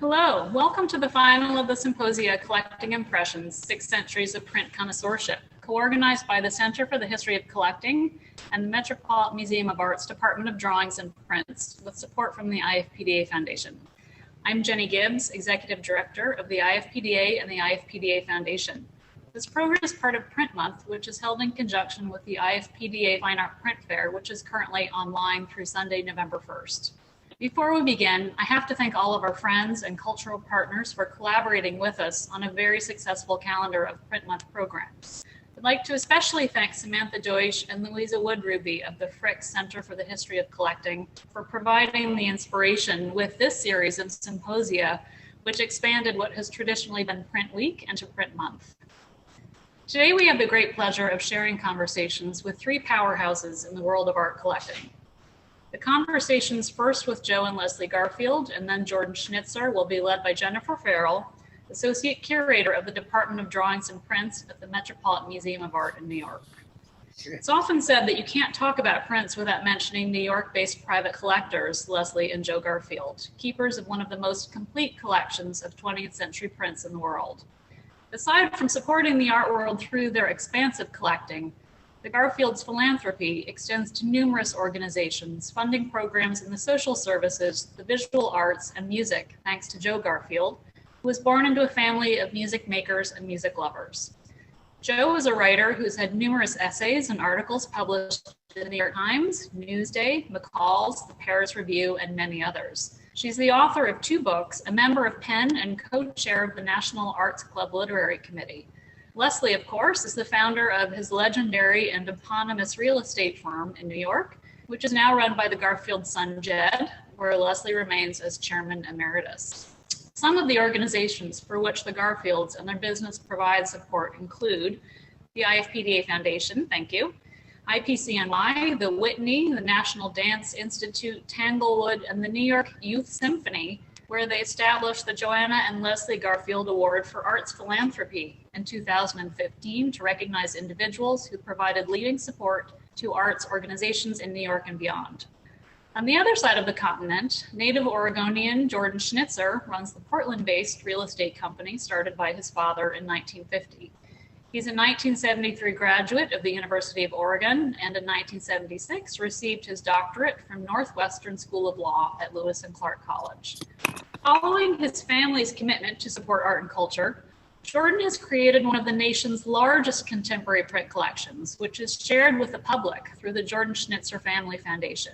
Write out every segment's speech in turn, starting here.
Hello, welcome to the final of the Symposia Collecting Impressions, 6 Centuries of Print Connoisseurship, co-organized by the Center for the History of Collecting and the Metropolitan Museum of Art's Department of Drawings and Prints, with support from the IFPDA Foundation. I'm Jenny Gibbs, Executive Director of the IFPDA and the IFPDA Foundation. This program is part of Print Month, which is held in conjunction with the IFPDA Fine Art Print Fair, which is currently online through Sunday, November 1st. Before we begin, I have to thank all of our friends and cultural partners for collaborating with us on a very successful calendar of Print Month programs. I'd like to especially thank Samantha Deutsch and Louisa Woodruby of the Frick Center for the History of Collecting for providing the inspiration with this series of symposia, which expanded what has traditionally been Print Week into Print Month. Today we have the great pleasure of sharing conversations with 3 powerhouses in the world of art collecting. The conversations, first with Joe and Leslie Garfield and then Jordan Schnitzer, will be led by Jennifer Farrell, Associate Curator of the Department of Drawings and Prints at the Metropolitan Museum of Art in New York. It's often said that you can't talk about prints without mentioning New York-based private collectors, Leslie and Joe Garfield, keepers of one of the most complete collections of 20th century prints in the world. Aside from supporting the art world through their expansive collecting, the Garfield's philanthropy extends to numerous organizations, funding programs in the social services, the visual arts, and music, thanks to Joe Garfield, who was born into a family of music makers and music lovers. Joe is a writer who's had numerous essays and articles published in the New York Times, Newsday, McCall's, the Paris Review, and many others. She's the author of 2 books, a member of PEN, and co-chair of the National Arts Club Literary Committee. Leslie, of course, is the founder of his legendary and eponymous real estate firm in New York, which is now run by the Garfield son, Jed, where Leslie remains as chairman emeritus. Some of the organizations for which the Garfields and their business provide support include the IFPDA Foundation, thank you, IPCNY, the Whitney, the National Dance Institute, Tanglewood, and the New York Youth Symphony, where they established the Johanna and Leslie Garfield Award for Arts Philanthropy in 2015 to recognize individuals who provided leading support to arts organizations in New York and beyond. On the other side of the continent, native Oregonian Jordan Schnitzer runs the Portland-based real estate company started by his father in 1950. He's a 1973 graduate of the University of Oregon and in 1976 received his doctorate from Northwestern School of Law at Lewis and Clark College. Following his family's commitment to support art and culture, Jordan has created one of the nation's largest contemporary print collections, which is shared with the public through the Jordan Schnitzer Family Foundation.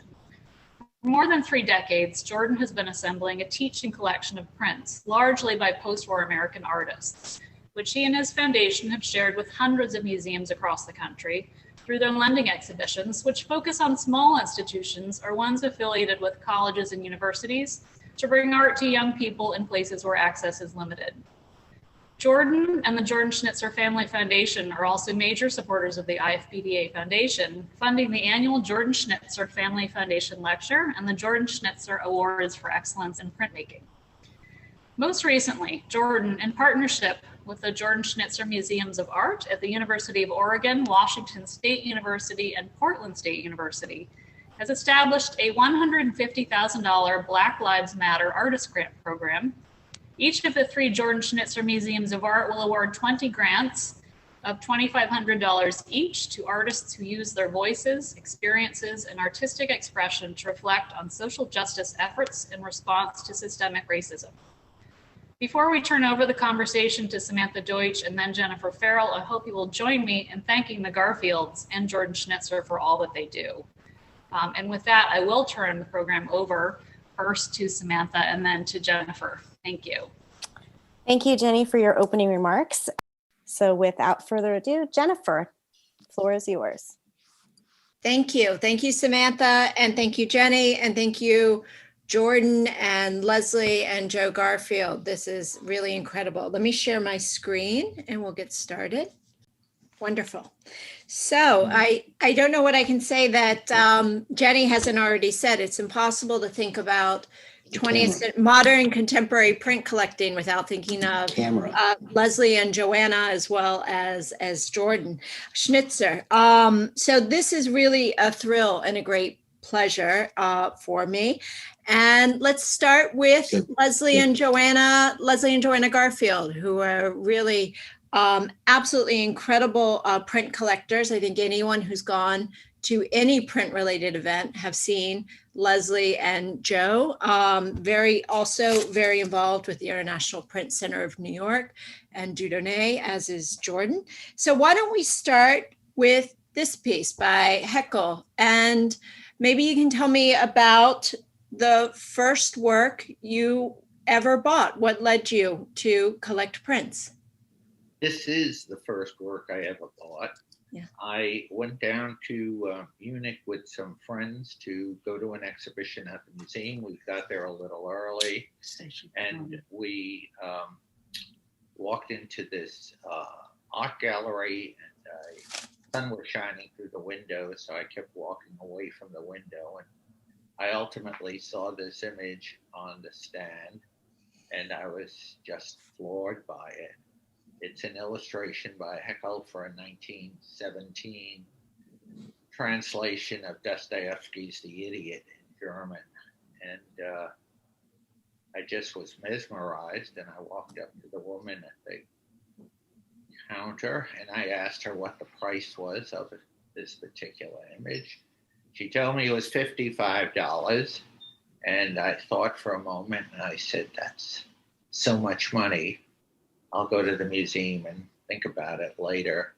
For more than 3 decades, Jordan has been assembling a teaching collection of prints, largely by post-war American artists, which he and his foundation have shared with hundreds of museums across the country through their lending exhibitions, which focus on small institutions or ones affiliated with colleges and universities to bring art to young people in places where access is limited. Jordan and the Jordan Schnitzer Family Foundation are also major supporters of the IFPDA Foundation, funding the annual Jordan Schnitzer Family Foundation Lecture and the Jordan Schnitzer Awards for Excellence in Printmaking. Most recently, Jordan, in partnership with the Jordan Schnitzer Museums of Art at the University of Oregon, Washington State University, and Portland State University, has established a $150,000 Black Lives Matter Artist Grant Program. Each of the 3 Jordan Schnitzer Museums of Art will award 20 grants of $2,500 each to artists who use their voices, experiences, and artistic expression to reflect on social justice efforts in response to systemic racism. Before we turn over the conversation to Samantha Deutsch and then Jennifer Farrell, I hope you will join me in thanking the Garfields and Jordan Schnitzer for all that they do. And with that, I will turn the program over first to Samantha and then to Jennifer. Thank you. Thank you, Jenny, for your opening remarks. So without further ado, Jennifer, the floor is yours. Thank you. Thank you, Samantha, and thank you, Jenny, and thank you, Jordan and Leslie and Joe Garfield. This is really incredible. Let me share my screen and we'll get started. Wonderful. So I don't know what I can say that Jenny hasn't already said. It's impossible to think about 20th modern contemporary print collecting without thinking of Leslie and Johanna as well as Jordan Schnitzer. So this is really a thrill and a great pleasure for me. And let's start with Leslie and Johanna Garfield, who are really absolutely incredible print collectors. I think anyone who's gone to any print related event have seen Leslie and Joe, also very involved with the International Print Center of New York and Dieudonné, as is Jordan. So why don't we start with this piece by Heckel, and maybe you can tell me about the first work you ever bought. What led you to collect prints? This is the first work I ever bought. Yeah. I went down to Munich with some friends to go to an exhibition at the museum. We got there a little early, and we walked into this art gallery, and the sun was shining through the window, so I kept walking away from the window, and I ultimately saw this image on the stand, and I was just floored by it. It's an illustration by Heckel for a 1917 translation of Dostoevsky's The Idiot in German. And I just was mesmerized, and I walked up to the woman at the counter, and I asked her what the price was of this particular image. She told me it was $55, and I thought for a moment, and I said, that's so much money. I'll go to the museum and think about it later.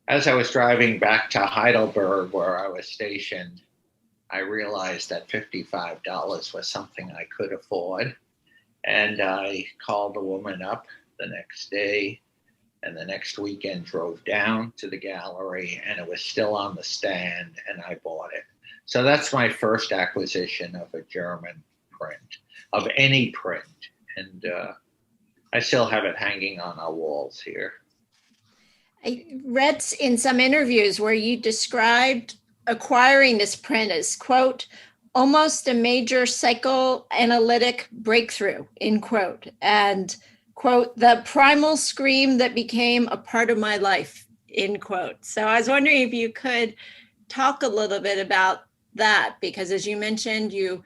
As I was driving back to Heidelberg, where I was stationed, I realized that $55 was something I could afford. And I called the woman up the next day, and the next weekend drove down to the gallery, and it was still on the stand, and I bought it. So that's my first acquisition of a German print, of any print. And I still have it hanging on our walls here. I read in some interviews where you described acquiring this print as, quote, almost a major psychoanalytic breakthrough, end quote, and, quote, the primal scream that became a part of my life, end quote. So I was wondering if you could talk a little bit about that, because as you mentioned, you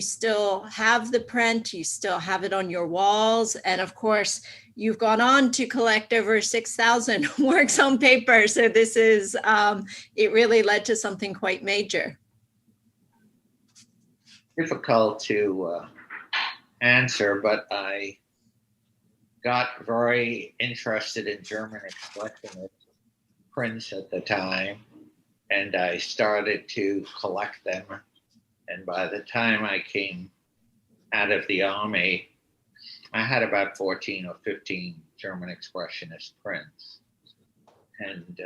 still have the print, you still have it on your walls. And of course, you've gone on to collect over 6,000 works on paper. So this is, it really led to something quite major. Difficult to answer, but I got very interested in German expressionist prints at the time, and I started to collect them. And by the time I came out of the army, I had about 14 or 15 German expressionist prints. And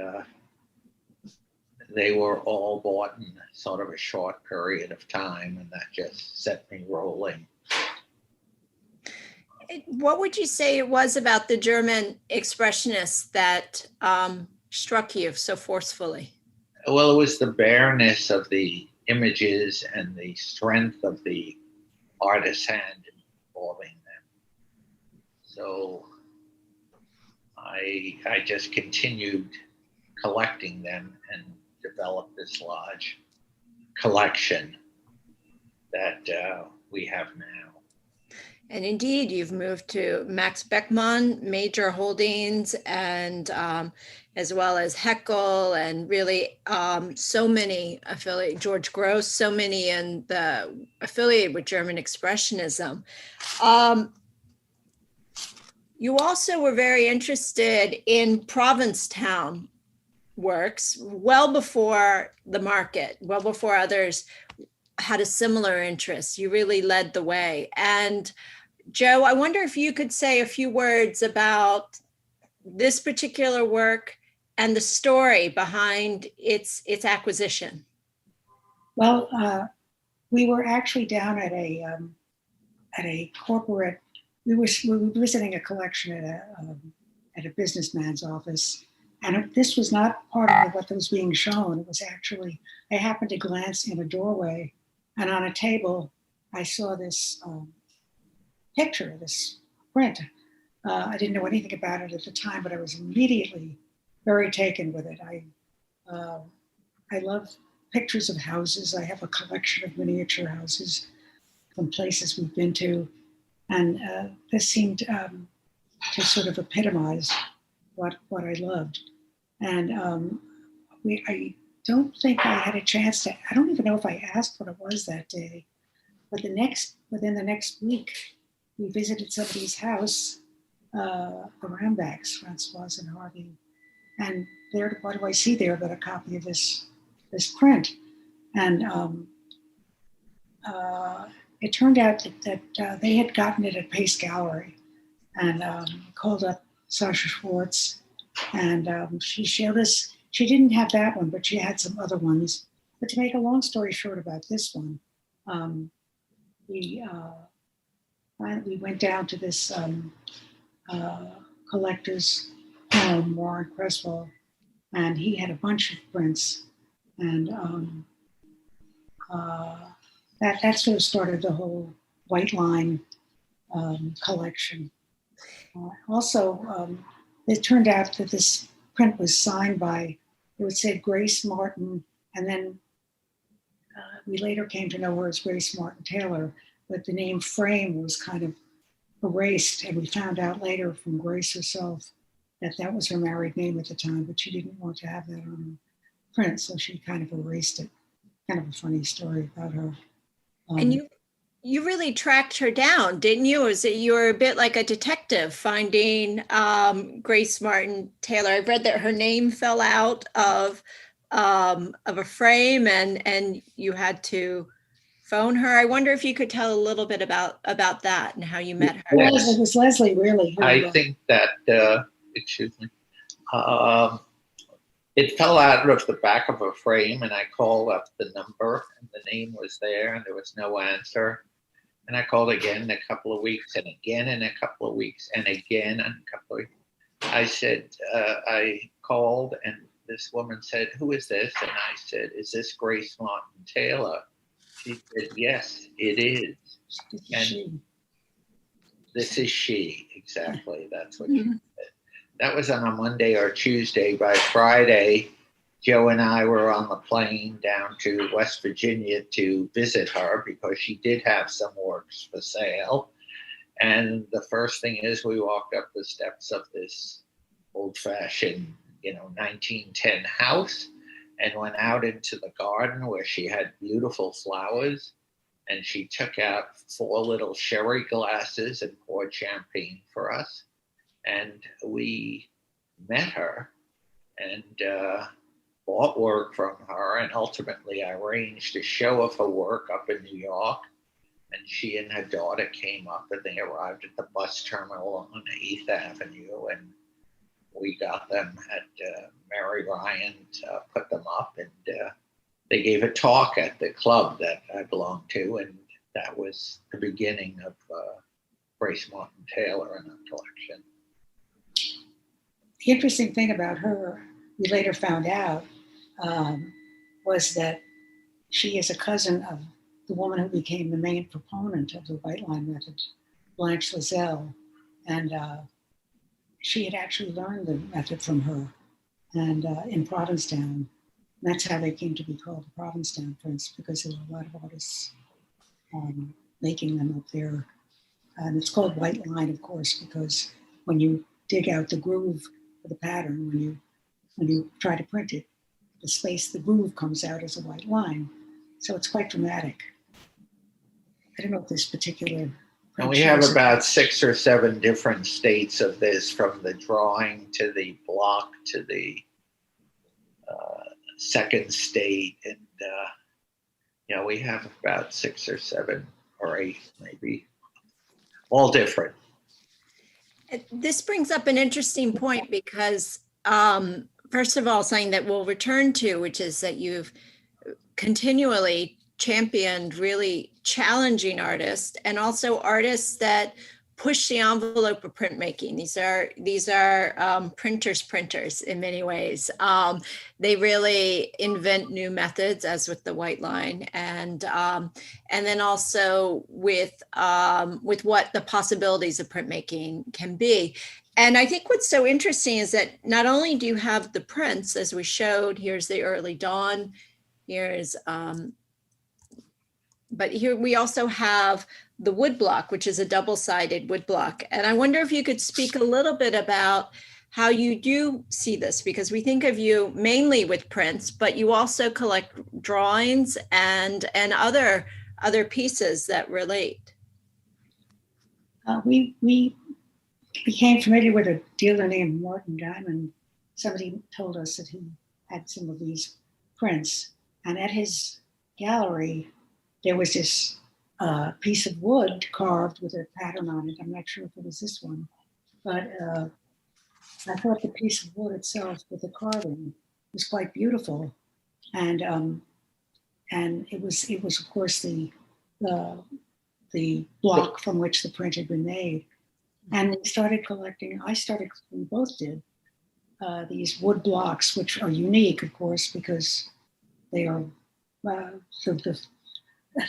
they were all bought in sort of a short period of time, and that just set me rolling. What would you say it was about the German expressionists that struck you so forcefully? Well, it was the bareness of the images and the strength of the artist's hand involving them. So I just continued collecting them and developed this large collection that we have now. And indeed, you've moved to Max Beckmann, major holdings, and as well as Heckel, and really so many affiliate, George Gross, so many in the affiliated with German Expressionism. You also were very interested in Provincetown works well before the market, well before others had a similar interest. You really led the way. And Joe, I wonder if you could say a few words about this particular work and the story behind its acquisition. Well, we were actually down at a corporate. We were visiting a collection at a businessman's office, and this was not part of what was being shown. It was actually, I happened to glance in a doorway, and on a table, I saw this picture, this print. I didn't know anything about it at the time, but I was immediately very taken with it. I love pictures of houses. I have a collection of miniature houses from places we've been to. And this seemed to sort of epitomize what I loved. And I don't think I had a chance to, I don't even know if I asked what it was that day, but within the next week, we visited somebody's house, the Rambacks, Francoise and Harvey. And there, what do I see there but a copy of this print? And it turned out that they had gotten it at Pace Gallery, and called up Sasha Schwartz, and she showed us, she didn't have that one, but she had some other ones. But to make a long story short about this one, we went down to this collector's home, Warren Creswell, and he had a bunch of prints, and that sort of started the whole White Line collection. Also, it turned out that this print was signed by, it would say Grace Martin, and then we later came to know her as Grace Martin Taylor, but the name Frame was kind of erased, and we found out later from Grace herself that that was her married name at the time, but she didn't want to have that on print, so she kind of erased it. Kind of a funny story about her. And you really tracked her down, didn't you? Or was it, you were a bit like a detective finding Grace Martin Taylor? I read that her name fell out of a frame, and you had to phone her. I wonder if you could tell a little bit about that and how you met her. Yes. It was Leslie, really. I think that, excuse me, it fell out of the back of a frame, and I called up the number, and the name was there, and there was no answer. And I called again in a couple of weeks, and again in a couple of weeks, and again in a couple of weeks. I said, I called, and this woman said, "Who is this?" And I said, "Is this Grace Martin Taylor?" She said, "Yes, it is." And this is she, exactly. That's what she said. That was on a Monday or Tuesday. By Friday, Joe and I were on the plane down to West Virginia to visit her because she did have some works for sale. And the first thing is we walked up the steps of this old-fashioned, 1910 house and went out into the garden where she had beautiful flowers. And she took out 4 little sherry glasses and poured champagne for us. And we met her and bought work from her. And ultimately, I arranged a show of her work up in New York. And she and her daughter came up, and they arrived at the bus terminal on 8th Avenue. And we got them at Mary Ryan to put them up. And they gave a talk at the club that I belonged to. And that was the beginning of Grace Martin Taylor in our collection. The interesting thing about her, we later found out, was that she is a cousin of the woman who became the main proponent of the White Line method, Blanche Lazelle. And she had actually learned the method from her and in Provincetown. And that's how they came to be called the Provincetown prints, because there were a lot of artists making them up there. And it's called White Line, of course, because when you dig out the groove for the pattern, when you try to print it, the groove comes out as a white line. So it's quite dramatic. I don't know if this particular. And we have about 6 or 7 different states of this, from the drawing to the block to the second state. And, we have about 6 or 7 or 8, maybe, all different. This brings up an interesting point because, first of all, something that we'll return to, which is that you've continually championed really challenging artists and also artists that push the envelope of printmaking. These are printers in many ways. They really invent new methods, as with the White Line, and then also with what the possibilities of printmaking can be. And I think what's so interesting is that not only do you have the prints, as we showed, here's the early dawn Here's, but here we also have the wood block, which is a double-sided wood block. And I wonder if you could speak a little bit about how you do see this, because we think of you mainly with prints, but you also collect drawings and other pieces that relate. We became familiar with a dealer named Martin Diamond. Somebody told us that he had some of these prints, and at his gallery there was this piece of wood carved with a pattern on it. I'm not sure if it was this one, but I thought the piece of wood itself with the carving was quite beautiful, and it was of course the block from which the print had been made. And we started collecting. We both did these wood blocks, which are unique, of course, because they are sort of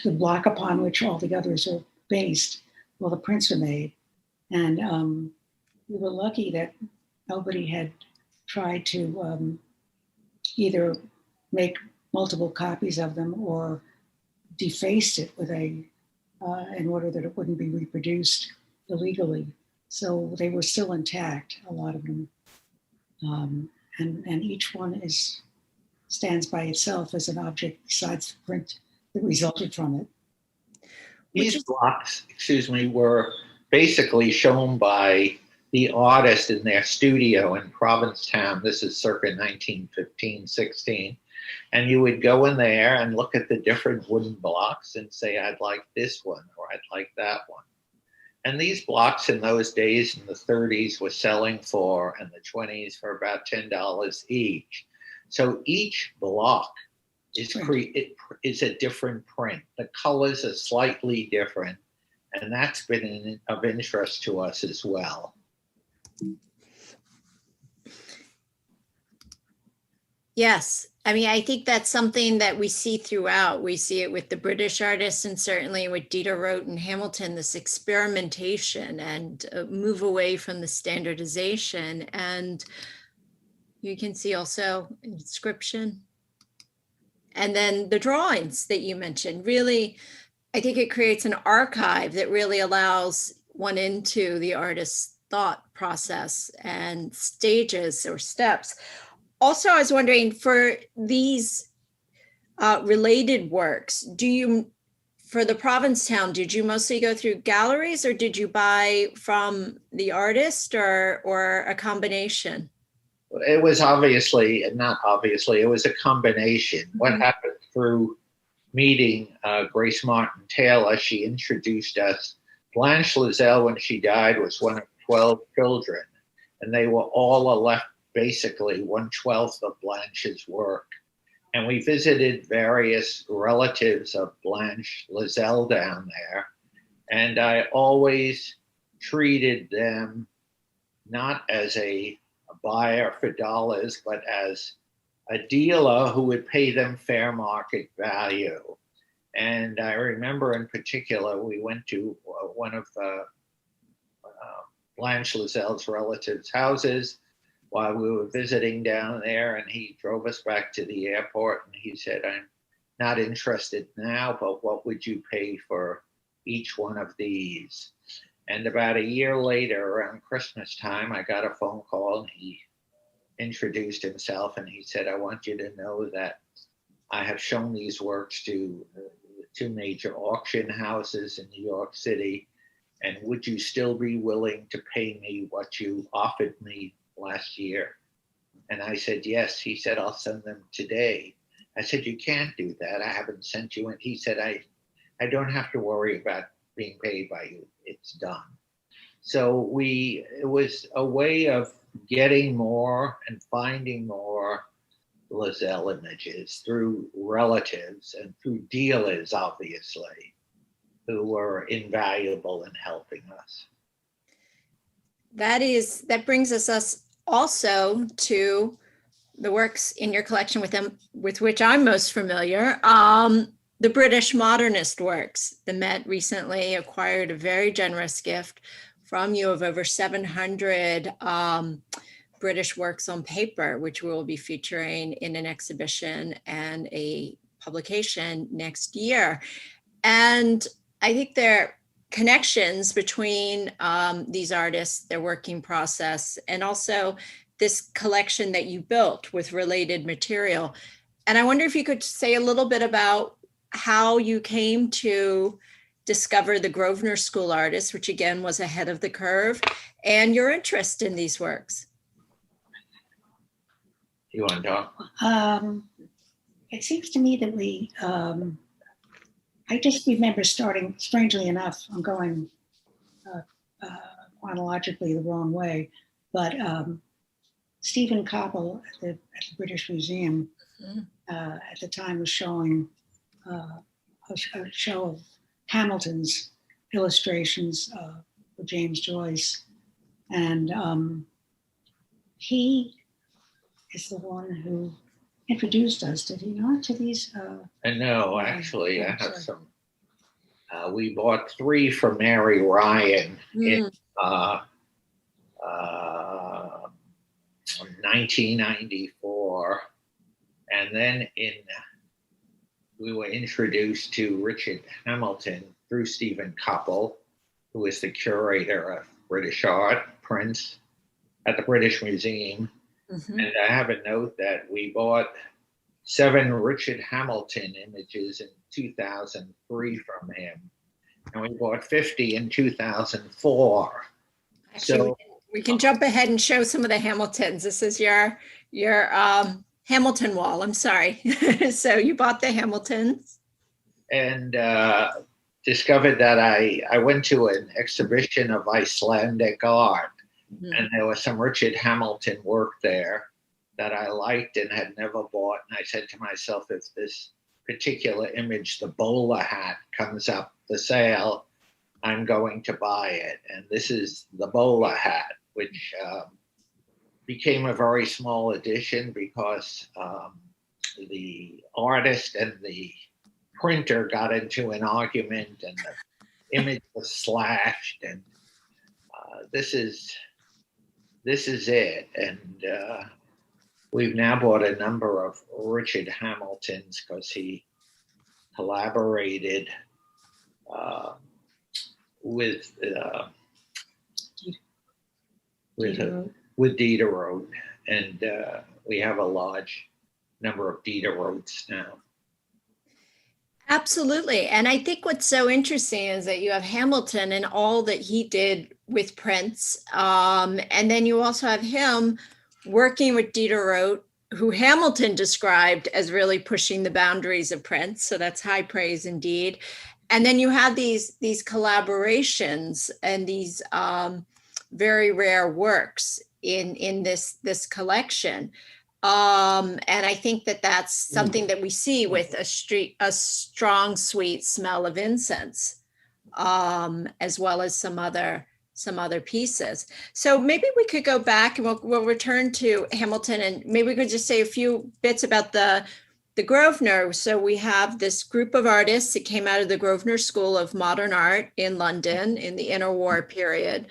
the block upon which all the others are based. Well, the prints are made, and we were lucky that nobody had tried to either make multiple copies of them or defaced it with in order that it wouldn't be reproduced illegally. So they were still intact, a lot of them, and each one stands by itself as an object besides the print that resulted from it. These blocks, were basically shown by the artist in their studio in Provincetown. This is circa 1915, 16. And you would go in there and look at the different wooden blocks and say, I'd like this one, or I'd like that one. And these blocks in those days in the 30s were selling for, and the 20s, for about $10 each. So each block is a different print. The colors are slightly different, and that's been of interest to us as well. Yes. I mean, I think that's something that we see throughout. We see it with the British artists, and certainly with Dieter Roth and Hamilton, this experimentation and move away from the standardization. And you can see also inscription. And then the drawings that you mentioned, really, I think it creates an archive that really allows one into the artist's thought process and stages or steps. Also, I was wondering, for these related works, for the Provincetown, did you mostly go through galleries, or did you buy from the artist, or a combination? It was it was a combination. Mm-hmm. What happened through meeting Grace Martin Taylor, she introduced us. Blanche Lizelle, when she died, was one of 12 children, and they were all left basically 1/12 of Blanche's work. And we visited various relatives of Blanche Lizelle down there. And I always treated them not as a buyer for dollars, but as a dealer who would pay them fair market value. And I remember in particular, we went to one of Blanche Lizelle's relatives' houses while we were visiting down there, and he drove us back to the airport, and he said, I'm not interested now, but what would you pay for each one of these? And about a year later, around Christmas time, I got a phone call, and he introduced himself, and he said, I want you to know that I have shown these works to two major auction houses in New York City, and would you still be willing to pay me what you offered me last year? And I said, yes. He said, I'll send them today. I said, you can't do that. I haven't sent you. And he said, I don't have to worry about being paid by you. It's done. So it was a way of getting more and finding more Lizelle images through relatives and through dealers, obviously, who were invaluable in helping us. That brings us also to the works in your collection with which I'm most familiar, the British modernist works. The Met recently acquired a very generous gift from you of over 700 British works on paper, which we will be featuring in an exhibition and a publication next year. And I think there are connections between these artists, their working process, and also this collection that you built with related material. And I wonder if you could say a little bit about how you came to discover the Grosvenor School artists, which again was ahead of the curve, and your interest in these works. You want to talk? It seems to me that I just remember starting, strangely enough, I'm going chronologically the wrong way, but Stephen Koppel at the British Museum at the time was showing a show of Hamilton's illustrations for James Joyce. And he is the one who introduced us, did he not, to these? No, actually, I have some. We bought 3 from Mary Ryan in 1994. And then we were introduced to Richard Hamilton through Stephen Koppel, who is the curator of British art, prints at the British Museum. And I have a note that we bought 7 Richard Hamilton images in 2003 from him, and we bought 50 in 2004. Actually, so we can jump ahead and show some of the Hamiltons. This is your Hamilton wall. I'm sorry. So you bought the Hamiltons, and discovered that I went to an exhibition of Icelandic art. And there was some Richard Hamilton work there that I liked and had never bought. And I said to myself, if this particular image, the bowler hat, comes up for sale, I'm going to buy it. And this is the bowler hat, which became a very small edition because the artist and the printer got into an argument and the image was slashed. And this is it. And we've now bought a number of Richard Hamiltons because he collaborated with Diderot, and we have a large number of Diderots now. Absolutely. And I think what's so interesting is that you have Hamilton and all that he did with prints. And then you also have him working with Diderot, who Hamilton described as really pushing the boundaries of prints. So that's high praise indeed. And then you have these collaborations and these very rare works in this collection. And I think that that's something that we see with a strong, sweet smell of incense, as well as some other pieces. So maybe we could go back and we'll return to Hamilton, and maybe we could just say a few bits about the Grosvenor. So we have this group of artists that came out of the Grosvenor School of Modern Art in London in the interwar period.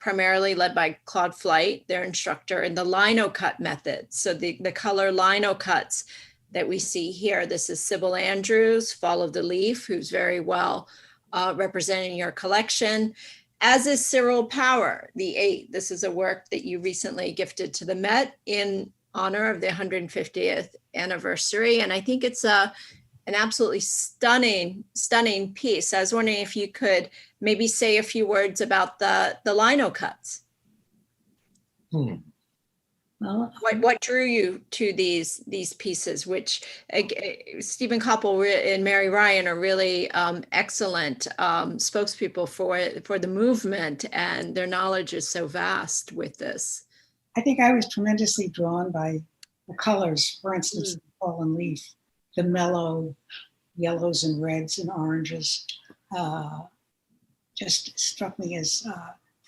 Primarily led by Claude Flight, their instructor, in the lino cut method. So the color lino cuts that we see here, this is Sybil Andrews, Fall of the Leaf, who's very well representing your collection, as is Cyril Power, the 8. This is a work that you recently gifted to the Met in honor of the 150th anniversary. And I think it's an absolutely stunning piece. I was wondering if you could maybe say a few words about the lino cuts. Well, what drew you to these pieces, which Stephen Koppel and Mary Ryan are really excellent spokespeople for the movement, and their knowledge is so vast with this. I think I was tremendously drawn by the colors. For instance, the fallen leaf, the mellow yellows and reds and oranges just struck me as,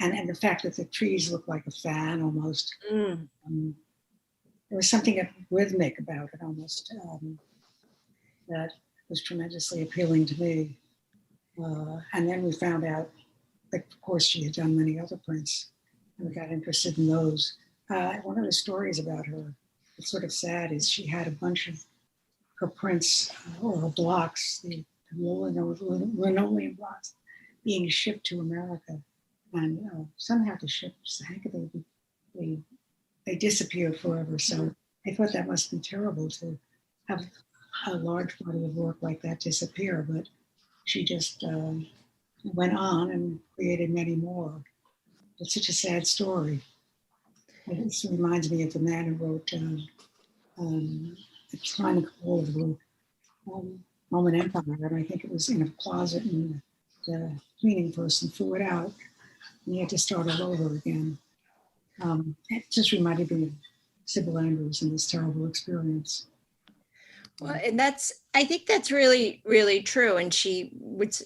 and the fact that the trees look like a fan almost. There was something rhythmic about it almost that was tremendously appealing to me. And then we found out that, of course, she had done many other prints, and we got interested in those. One of the stories about her, it's sort of sad, is she had a bunch of her prints or her blocks, the linoleum blocks, being shipped to America, and somehow the ships, they disappear forever. So I thought that must be terrible to have a large body of work like that disappear, but she just went on and created many more. It's such a sad story. It reminds me of the man who wrote The Chronicle of the Roman Empire, and I think it was in a closet, and the cleaning person threw it out, and he had to start all over again. It just reminded me of Sybil Andrews and this terrible experience. Well, and I think that's really, really true. And she would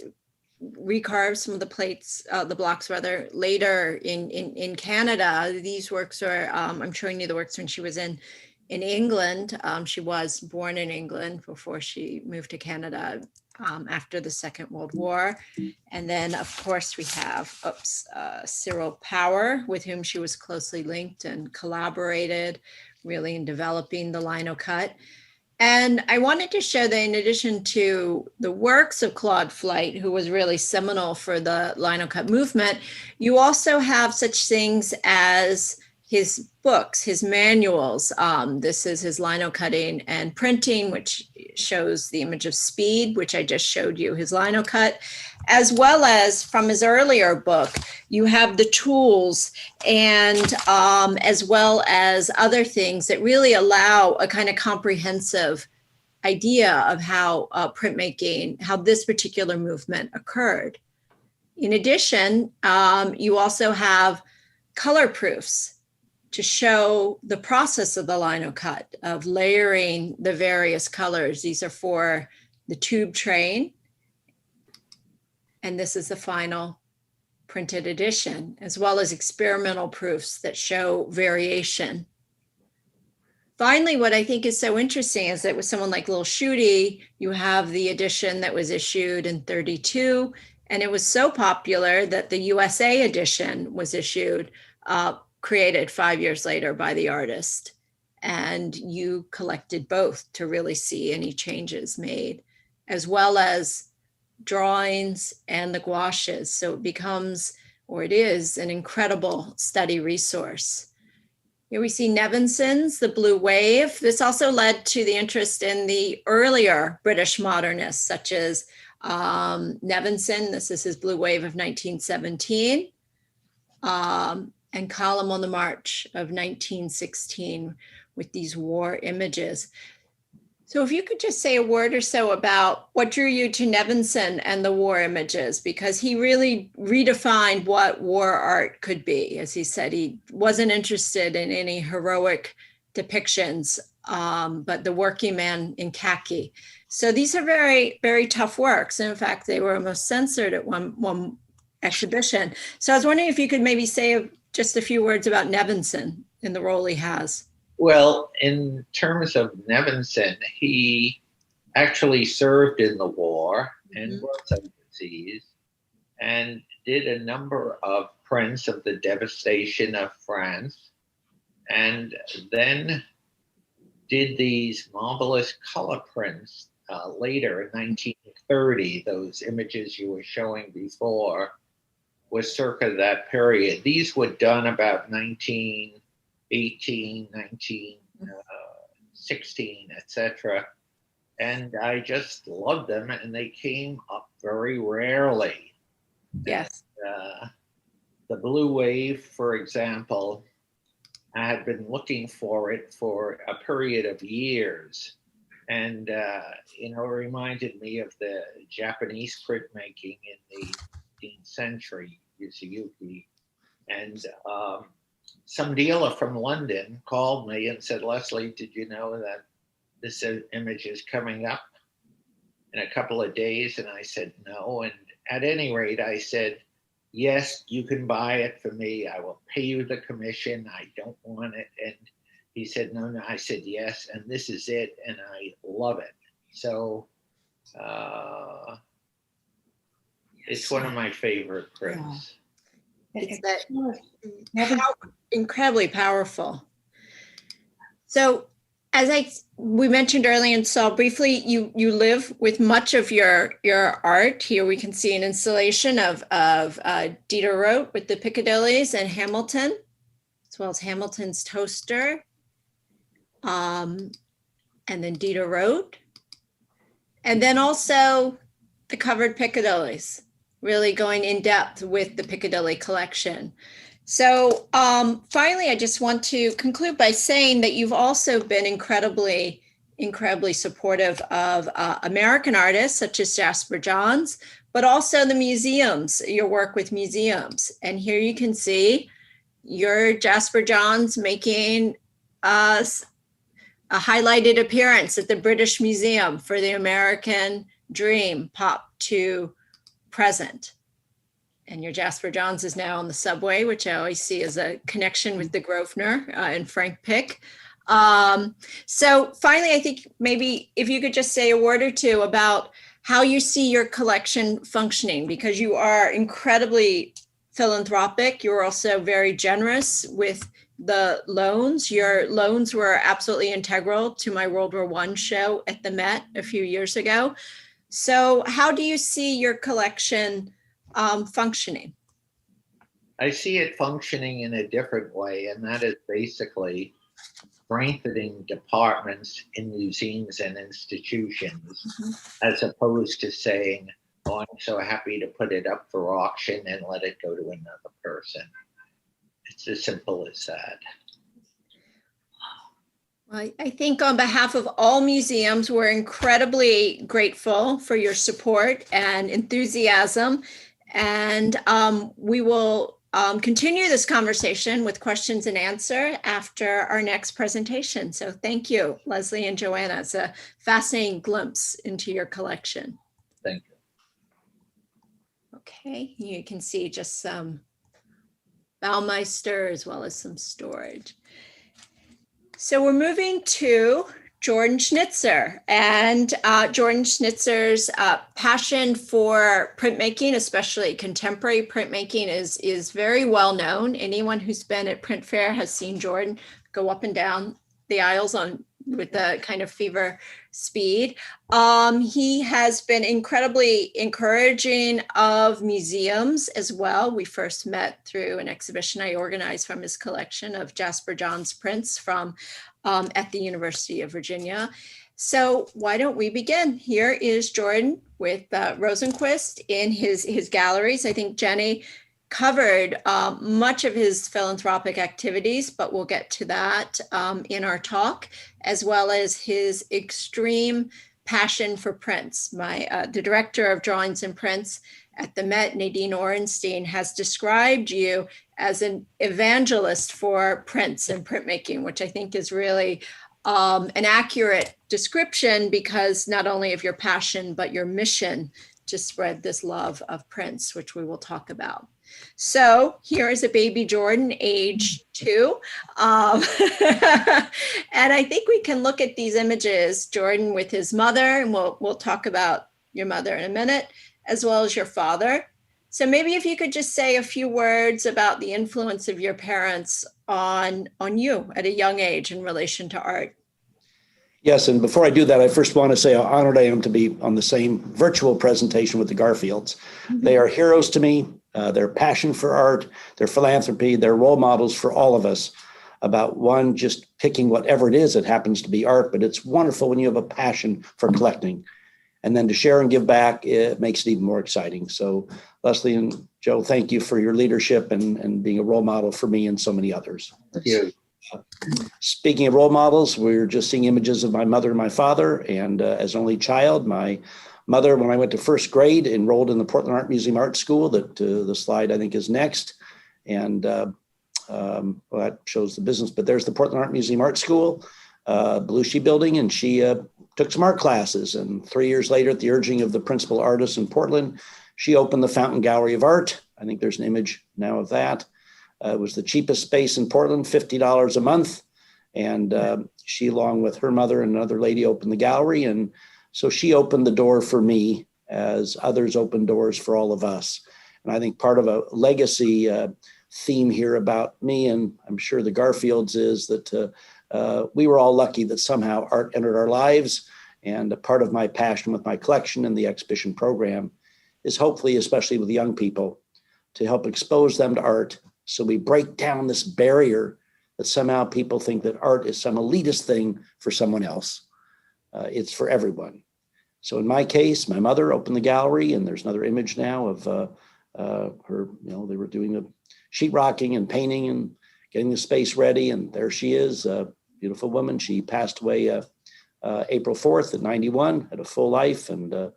recarve some of the plates, the blocks rather, later in Canada. These works are, I'm showing you the works when she was in England. She was born in England before she moved to Canada after the Second World War. And then, of course, we have Cyril Power, with whom she was closely linked and collaborated really in developing the lino cut. And I wanted to show that in addition to the works of Claude Flight, who was really seminal for the lino cut movement, you also have such things as his books, his manuals. This is his lino cutting and printing, which shows the image of Speed, which I just showed you, his lino cut, as well as from his earlier book, you have the tools and as well as other things that really allow a kind of comprehensive idea of how printmaking, how this particular movement occurred. In addition, you also have color proofs to show the process of the lino cut, of layering the various colors. These are for the tube train. And this is the final printed edition, as well as experimental proofs that show variation. Finally, what I think is so interesting is that with someone like Lil Schutte, you have the edition that was issued in 32, and it was so popular that the USA edition was issued, created 5 years later by the artist. And you collected both to really see any changes made, as well as drawings and the gouaches. So it becomes, or it is, an incredible study resource. Here we see Nevinson's The Blue Wave. This also led to the interest in the earlier British modernists, such as Nevinson. This is his Blue Wave of 1917. And Column on the March of 1916 with these war images. So if you could just say a word or so about what drew you to Nevinson and the war images, because he really redefined what war art could be. As he said, he wasn't interested in any heroic depictions, but the working man in khaki. So these are very, very tough works. And in fact, they were almost censored at one exhibition. So I was wondering if you could maybe say just a few words about Nevinson and the role he has. Well, in terms of Nevinson, he actually served in the war and was overseas and did a number of prints of the devastation of France, and then did these marvelous color prints later in 1930. Those images you were showing before was circa that period. These were done about 1918, 1916, etc. And I just loved them, and they came up very rarely. Yes. The Blue Wave, for example, I had been looking for it for a period of years. And, it reminded me of the Japanese printmaking in the 18th century, Yuzuyuki. And some dealer from London called me and said, Leslie, did you know that this image is coming up in a couple of days? And I said, no. And at any rate, I said, yes, you can buy it for me. I will pay you the commission. I don't want it. And he said, no. I said, yes. And this is it. And I love it. So it's one of my favorite prints. It's incredibly powerful. So we mentioned earlier and saw briefly, you live with much of your art. Here we can see an installation of Diderot with the Piccadillys and Hamilton, as well as Hamilton's toaster, and then Diderot, and then also the covered Piccadillys, really going in depth with the Piccadilly collection. So finally, I just want to conclude by saying that you've also been incredibly supportive of American artists such as Jasper Johns, but also the museums, your work with museums. And here you can see your Jasper Johns making a highlighted appearance at the British Museum for the American Dream Pop to Present. And your Jasper Johns is now on the subway, which I always see as a connection with the Grosvenor and Frank Pick. So finally, I think maybe if you could just say a word or two about how you see your collection functioning, because you are incredibly philanthropic. You're also very generous with the loans. Your loans were absolutely integral to my World War I show at the Met a few years ago. So how do you see your collection functioning? I see it functioning in a different way, and that is basically strengthening departments in museums and institutions, as opposed to saying, oh, I'm so happy to put it up for auction and let it go to another person. It's as simple as that. I think on behalf of all museums, we're incredibly grateful for your support and enthusiasm. And we will continue this conversation with questions and answer after our next presentation. So thank you, Leslie and Johanna. It's a fascinating glimpse into your collection. Thank you. Okay, you can see just some Baumeister as well as some storage. So we're moving to Jordan Schnitzer, and Jordan Schnitzer's passion for printmaking, especially contemporary printmaking, is very well known. Anyone who's been at Print Fair has seen Jordan go up and down the aisles with the kind of fever speed. He has been incredibly encouraging of museums as well. We first met through an exhibition I organized from his collection of Jasper Johns prints from at the University of Virginia. So why don't we begin? Here is Jordan with Rosenquist in his galleries. I think Jenny covered much of his philanthropic activities, but we'll get to that in our talk, as well as his extreme passion for prints. The director of Drawings and Prints at the Met, Nadine Orenstein, has described you as an evangelist for prints and printmaking, which I think is really an accurate description, because not only of your passion, but your mission to spread this love of prints, which we will talk about. So here is a baby Jordan, age 2. And I think we can look at these images, Jordan with his mother, and we'll talk about your mother in a minute, as well as your father. So maybe if you could just say a few words about the influence of your parents on you at a young age in relation to art. Yes, and before I do that, I first want to say how honored I am to be on the same virtual presentation with the Garfields. They are heroes to me. Their passion for art, their philanthropy, their role models for all of us about one, just picking whatever it is that happens to be art, but it's wonderful when you have a passion for collecting. And then to share and give back, it makes it even more exciting. So Leslie and Joe, thank you for your leadership and being a role model for me and so many others. Thank you. Speaking of role models, we're just seeing images of my mother and my father. And as an only child, my mother, when I went to first grade, enrolled in the Portland Art Museum Art School, that the slide I think is next. And well, that shows the business, but there's the Portland Art Museum Art School, Belushi building, and she took some art classes. And 3 years later, at the urging of the principal artist in Portland, she opened the Fountain Gallery of Art. I think there's an image now of that. It was the cheapest space in Portland, $50 a month. And she, along with her mother and another lady, opened the gallery. And so she opened the door for me as others opened doors for all of us. And I think part of a legacy theme here about me, and I'm sure the Garfields, is that we were all lucky that somehow art entered our lives. And a part of my passion with my collection and the exhibition program is hopefully, especially with young people, to help expose them to art. So we break down this barrier that somehow people think that art is some elitist thing for someone else. It's for everyone. So in my case, my mother opened the gallery, and there's another image now of her, they were doing the sheetrocking and painting and getting the space ready. And there she is, a beautiful woman. She passed away April 4th at 91, had a full life. And in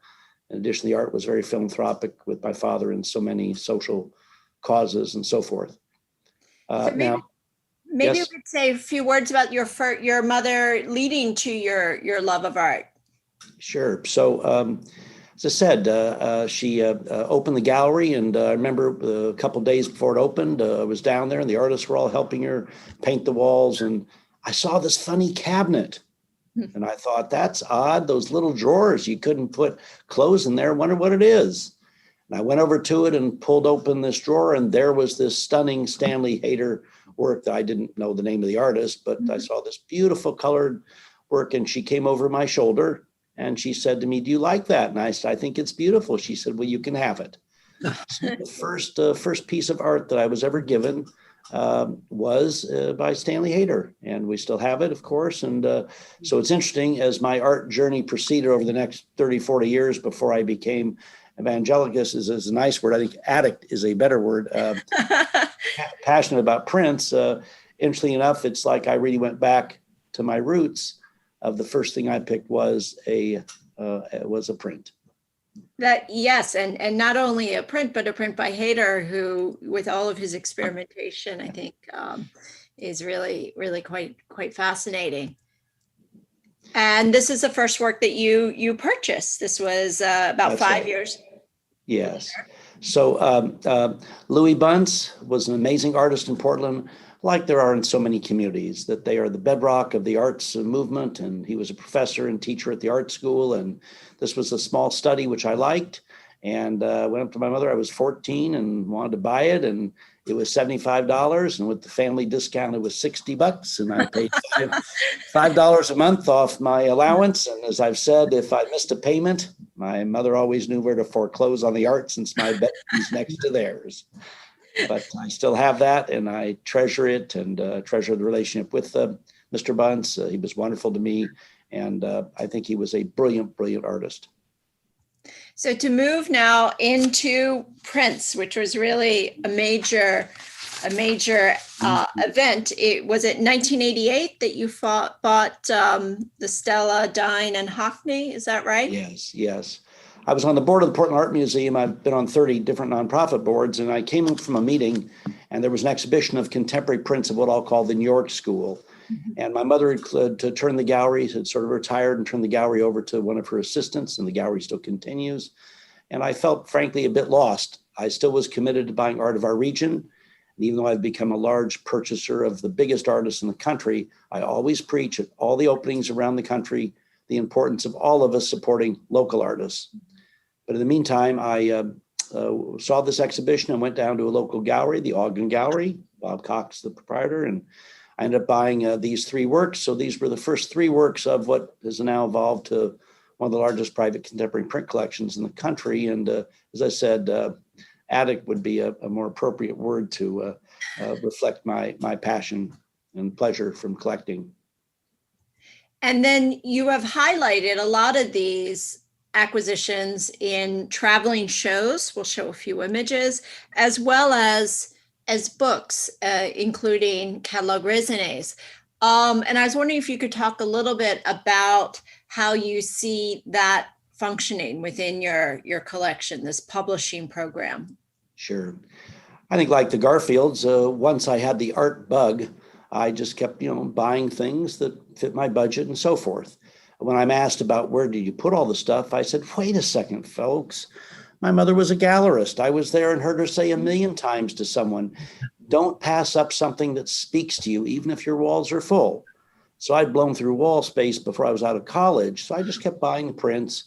addition, the art was very philanthropic with my father and so many social causes and so forth. Maybe yes? we could say a few words about your mother leading to your love of art. Sure. So, as I said, she opened the gallery, and I remember a couple of days before it opened, I was down there, and the artists were all helping her paint the walls, and I saw this funny cabinet, and I thought, that's odd. Those little drawers, you couldn't put clothes in there. I wonder what it is. And I went over to it and pulled open this drawer, and there was this stunning Stanley Hayter work that I didn't know the name of the artist, but I saw this beautiful colored work, and she came over my shoulder and she said to me, "Do you like that?" And I said, "I think it's beautiful." She said, "Well, you can have it." So the first piece of art that I was ever given was by Stanley Hayter, and we still have it, of course. And so it's interesting, as my art journey proceeded over the next 30, 40 years before I became evangelicus is a nice word. I think addict is a better word. Passionate about prints. Interestingly enough, it's like I really went back to my roots of the first thing I picked was a print. That yes, and not only a print, but a print by Hayter, who, with all of his experimentation, I think is really quite fascinating. And this is the first work that you purchased. This was about That's 5 right. years. Yes. So Louis Bunce was an amazing artist in Portland, like there are in so many communities, that they are the bedrock of the arts movement. And he was a professor and teacher at the art school. And this was a small study, which I liked. And went up to my mother. I was 14 and wanted to buy it. And it was $75. And with the family discount, it was $60. And I paid $5 a month off my allowance. And as I've said, if I missed a payment, my mother always knew where to foreclose on the art, since my bedroom's next to theirs. But I still have that, and I treasure it, and treasure the relationship with Mr. Bunce. He was wonderful to me, and I think he was a brilliant artist. So to move now into prints, which was really a major event. Was it 1988 that you bought the Stella, Dine, and Hockney? Is that right? Yes. I was on the board of the Portland Art Museum. I've been on 30 different nonprofit boards, and I came up from a meeting, and there was an exhibition of contemporary prints of what I'll call the New York School. Mm-hmm. And my mother had to turn the gallery, had sort of retired and turned the gallery over to one of her assistants, and the gallery still continues. And I felt, frankly, a bit lost. I still was committed to buying art of our region. And even though I've become a large purchaser of the biggest artists in the country, I always preach at all the openings around the country the importance of all of us supporting local artists. But in the meantime, I saw this exhibition and went down to a local gallery, the Ogden Gallery, Bob Cox, the proprietor, and I ended up buying these 3 works. So these were the first 3 works of what has now evolved to one of the largest private contemporary print collections in the country. And as I said, addict would be a more appropriate word to reflect my passion and pleasure from collecting. And then you have highlighted a lot of these acquisitions in traveling shows. We'll show a few images, as well as books, including catalog raisonnés. And I was wondering if you could talk a little bit about how you see that functioning within your collection, this publishing program. Sure. I think, like the Garfields, once I had the art bug, I just kept, buying things that fit my budget and so forth. When I'm asked about where did you put all the stuff, I said, wait a second, folks. My mother was a gallerist. I was there and heard her say 1,000,000 times to someone, don't pass up something that speaks to you, even if your walls are full. So I'd blown through wall space before I was out of college. So I just kept buying the prints.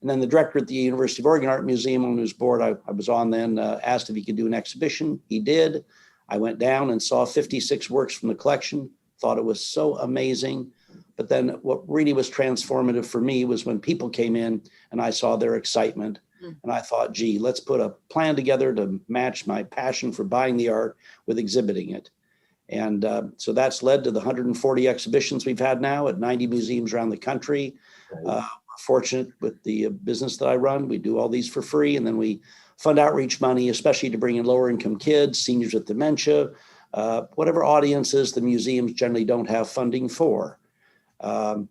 And then the director at the University of Oregon Art Museum, on whose board I was on then, asked if he could do an exhibition. He did. I went down and saw 56 works from the collection, thought it was so amazing. But then what really was transformative for me was when people came in and I saw their excitement. And I thought, gee, let's put a plan together to match my passion for buying the art with exhibiting it. And so that's led to the 140 exhibitions we've had now at 90 museums around the country. We're fortunate with the business that I run. We do all these for free, and then we fund outreach money, especially to bring in lower income kids, seniors with dementia, whatever audiences the museums generally don't have funding for. Along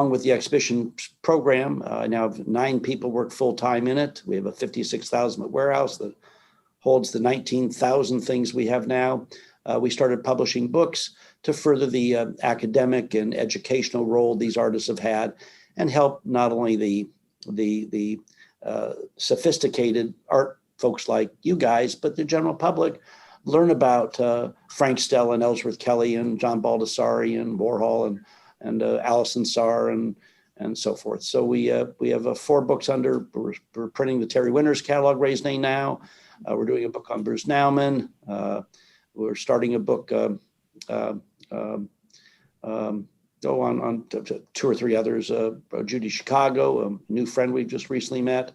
with the exhibition program, I now have 9 people work full-time in it. We have a 56,000 warehouse that holds the 19,000 things we have now. We started publishing books to further the academic and educational role these artists have had, and help not only the sophisticated art folks like you guys, but the general public learn about Frank Stella and Ellsworth Kelly and John Baldessari and Warhol and Alison Saar and so forth. So we have 4 books under. We're printing the Terry Winters catalog raisonné now. We're doing a book on Bruce Nauman. We're starting a book on 2 or 3 others. Judy Chicago, a new friend we've just recently met.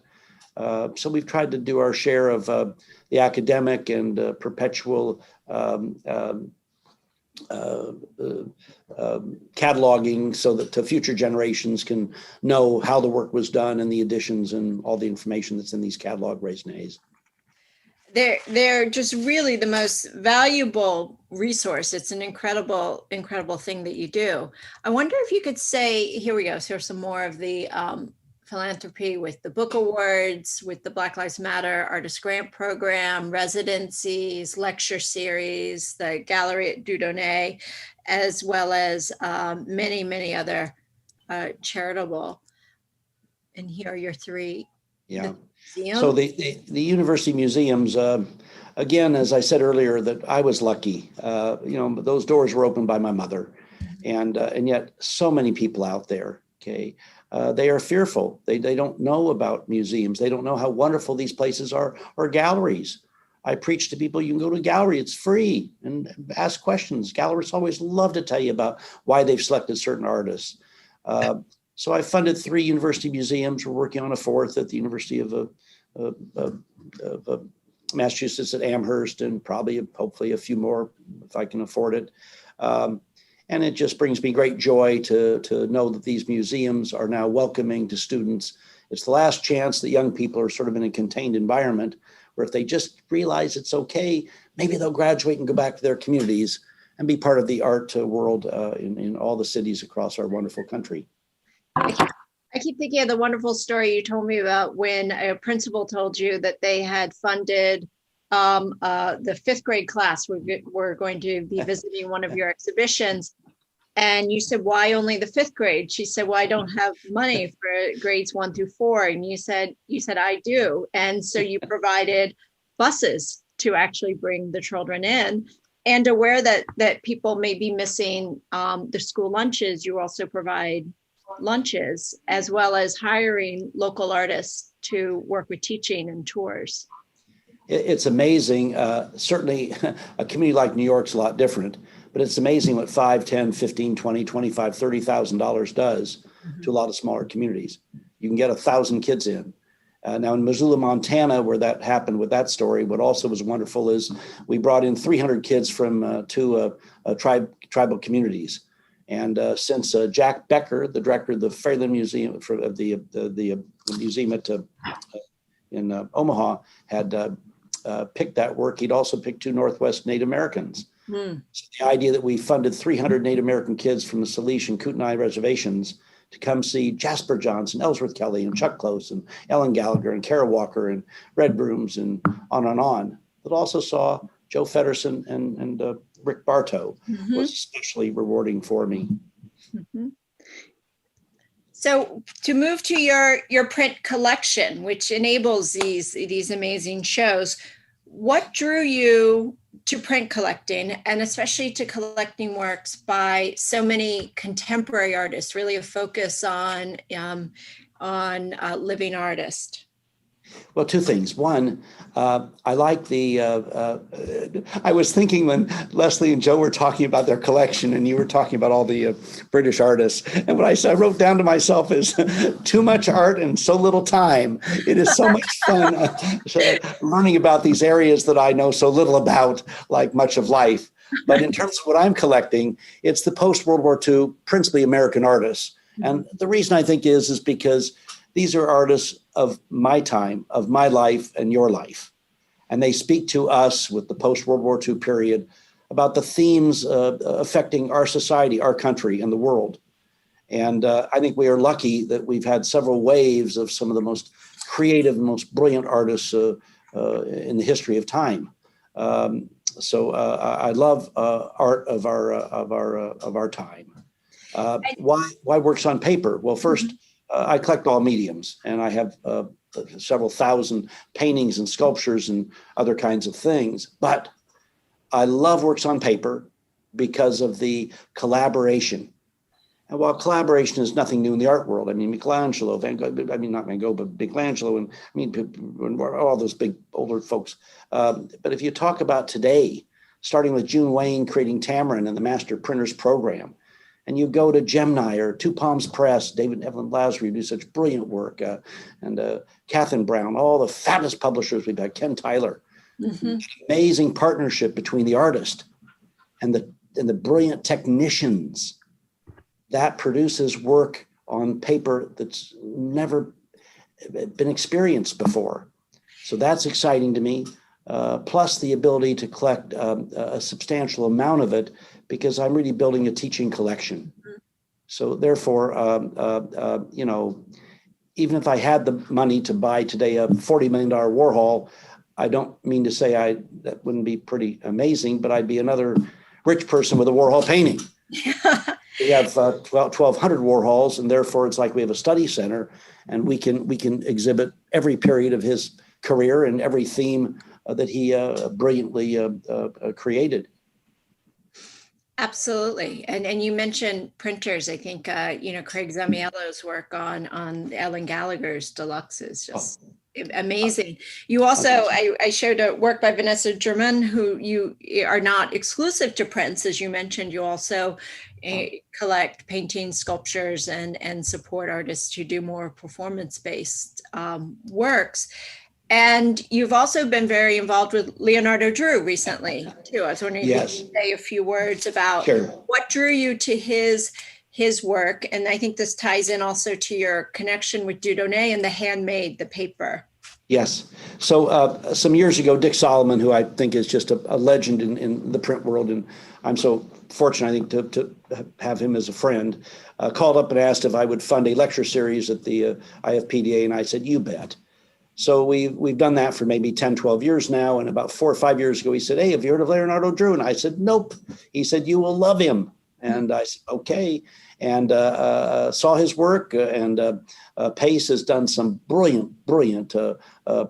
So we've tried to do our share of the academic and perpetual cataloging, so that the future generations can know how the work was done and the additions and all the information that's in these catalog raisonnés. They're just really the most valuable resource. It's an incredible thing that you do. I wonder if you could say, here we go. So here's some more of the philanthropy with the book awards, with the Black Lives Matter Artist Grant Program, residencies, lecture series, the gallery at Dieudonné, as well as many, many other charitable. And here are your 3. Yeah. Museums. So the university museums, again, as I said earlier, that I was lucky. Those doors were opened by my mother, and yet so many people out there. Okay. They are fearful. They don't know about museums. They don't know how wonderful these places are, or galleries. I preach to people, you can go to a gallery, it's free, and ask questions. Galleries always love to tell you about why they've selected certain artists. So I funded 3 university museums. We're working on a 4th at the University of Massachusetts at Amherst, and hopefully a few more if I can afford it. And it just brings me great joy to know that these museums are now welcoming to students. It's the last chance that young people are sort of in a contained environment where if they just realize it's okay, maybe they'll graduate and go back to their communities and be part of the art world in all the cities across our wonderful country. I keep thinking of the wonderful story you told me about when a principal told you that they had funded the 5th grade class. We're going to be visiting one of your exhibitions. And you said, why only the 5th grade? She said, well, I don't have money for grades 1 through 4. And you said, I do. And so you provided buses to actually bring the children in. And aware that people may be missing the school lunches, you also provide lunches, as well as hiring local artists to work with teaching and tours. It's amazing. Certainly a community like New York's a lot different, but it's amazing what $5, $10, $15, $20, $25, $30,000 does to a lot of smaller communities. You can get 1,000 kids in. Now in Missoula, Montana, where that happened with that story, what also was wonderful is we brought in 300 kids from 2 tribal communities. And since Jack Becker, the director of the Farrell Museum, of the museum in Omaha, had picked that work, he'd also picked 2 Northwest Native Americans. So the idea that we funded 300 Native American kids from the Salish and Kootenai reservations to come see Jasper Johnson, Ellsworth Kelly, and Chuck Close, and Ellen Gallagher, and Kara Walker, and Red Brooms, and on and on. But also saw Joe Fedderson and Rick Bartow was especially rewarding for me. So to move to your print collection, which enables these amazing shows, what drew you to print collecting, and especially to collecting works by so many contemporary artists, really a focus on living artists? Well, two things. One, I like I was thinking when Leslie and Joe were talking about their collection and you were talking about all the British artists. And what I wrote down to myself is too much art and so little time. It is so much fun learning about these areas that I know so little about, like much of life. But in terms of what I'm collecting, it's the post-World War II, principally American artists. And the reason I think is because these are artists of my time, of my life and your life. And they speak to us with the post-World War II period about the themes affecting our society, our country, and the world. And I think we are lucky that we've had several waves of some of the most creative, most brilliant artists in the history of time. So I love art of our time. Why works on paper? Well, first, I collect all mediums, and I have several thousand paintings and sculptures and other kinds of things. But I love works on paper because of the collaboration. And while collaboration is nothing new in the art world, I mean, Michelangelo, Van Gogh, I mean, not Van Gogh, but Michelangelo, and I mean, all those big older folks. But if you talk about today, starting with June Wayne creating Tamarin and the Master Printers Program, and you go to Gemini or Two Palms Press, David and Evelyn Lasry do such brilliant work, and Catherine Brown, all the fabulous publishers we've had, Ken Tyler. Amazing partnership between the artist and the brilliant technicians that produces work on paper that's never been experienced before. So that's exciting to me. Plus the ability to collect a substantial amount of it because I'm really building a teaching collection. So therefore, you know, even if I had the money to buy today a $40 million Warhol, I don't mean to say that wouldn't be pretty amazing, but I'd be another rich person with a Warhol painting. We have 1,200 Warhols, and therefore it's like we have a study center, and we can exhibit every period of his career and every theme that he brilliantly created. Absolutely. And you mentioned printers. I think, you know, Craig Zamiello's work on Ellen Gallagher's Deluxe is just amazing. You also, I showed a work by Vanessa German, who you are not exclusive to prints. As you mentioned, you also collect paintings, sculptures, and support artists who do more performance-based works. And you've also been very involved with Leonardo Drew recently, too. I was wondering if you could say a few words about what drew you to his work. And I think this ties in also to your connection with Dieudonné and the handmade, the paper. Yes. So some years ago, Dick Solomon, who I think is just a legend in the print world, and I'm so fortunate, I think, to have him as a friend, called up and asked if I would fund a lecture series at the IFPDA, and I said, you bet. So we've done that for maybe 10, 12 years now. And about 4 or 5 years ago, he said, hey, have you heard of Leonardo Drew? And I said, nope. He said, you will love him. And I said, okay. And saw his work. And Pace has done some brilliant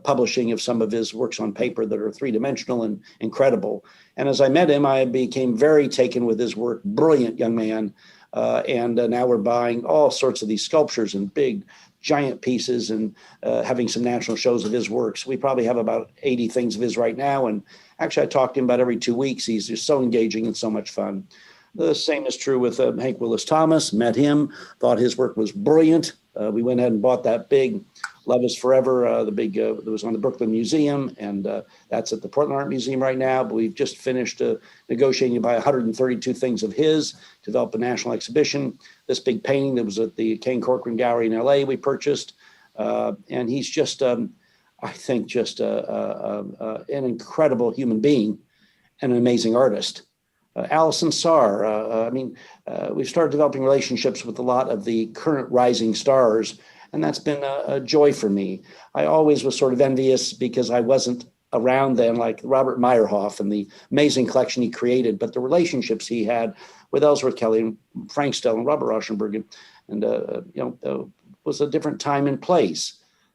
publishing of some of his works on paper that are three-dimensional and incredible. And as I met him, I became very taken with his work. Brilliant young man. And now we're buying all sorts of these sculptures and big, giant pieces and having some national shows of his works. We probably have about 80 things of his right now. And actually, I talk to him about every 2 weeks. He's just so engaging and so much fun. The same is true with Hank Willis Thomas. Met him, thought his work was brilliant. We went ahead and bought that big Love is Forever, the big that was on the Brooklyn Museum. And that's at the Portland Art Museum right now. But we've just finished negotiating to buy 132 things of his, develop a national exhibition. This big painting that was at the Kane Corcoran Gallery in LA we purchased. And he's just, I think, just an incredible human being and an amazing artist. Alison Sarr, I mean, we've started developing relationships with a lot of the current rising stars, and that's been a joy for me. I always was sort of envious because I wasn't around then, like Robert Meyerhoff and the amazing collection he created, but the relationships he had with Ellsworth Kelly and Frank Stell and Robert Rauschenberg, and you know, was a different time and place.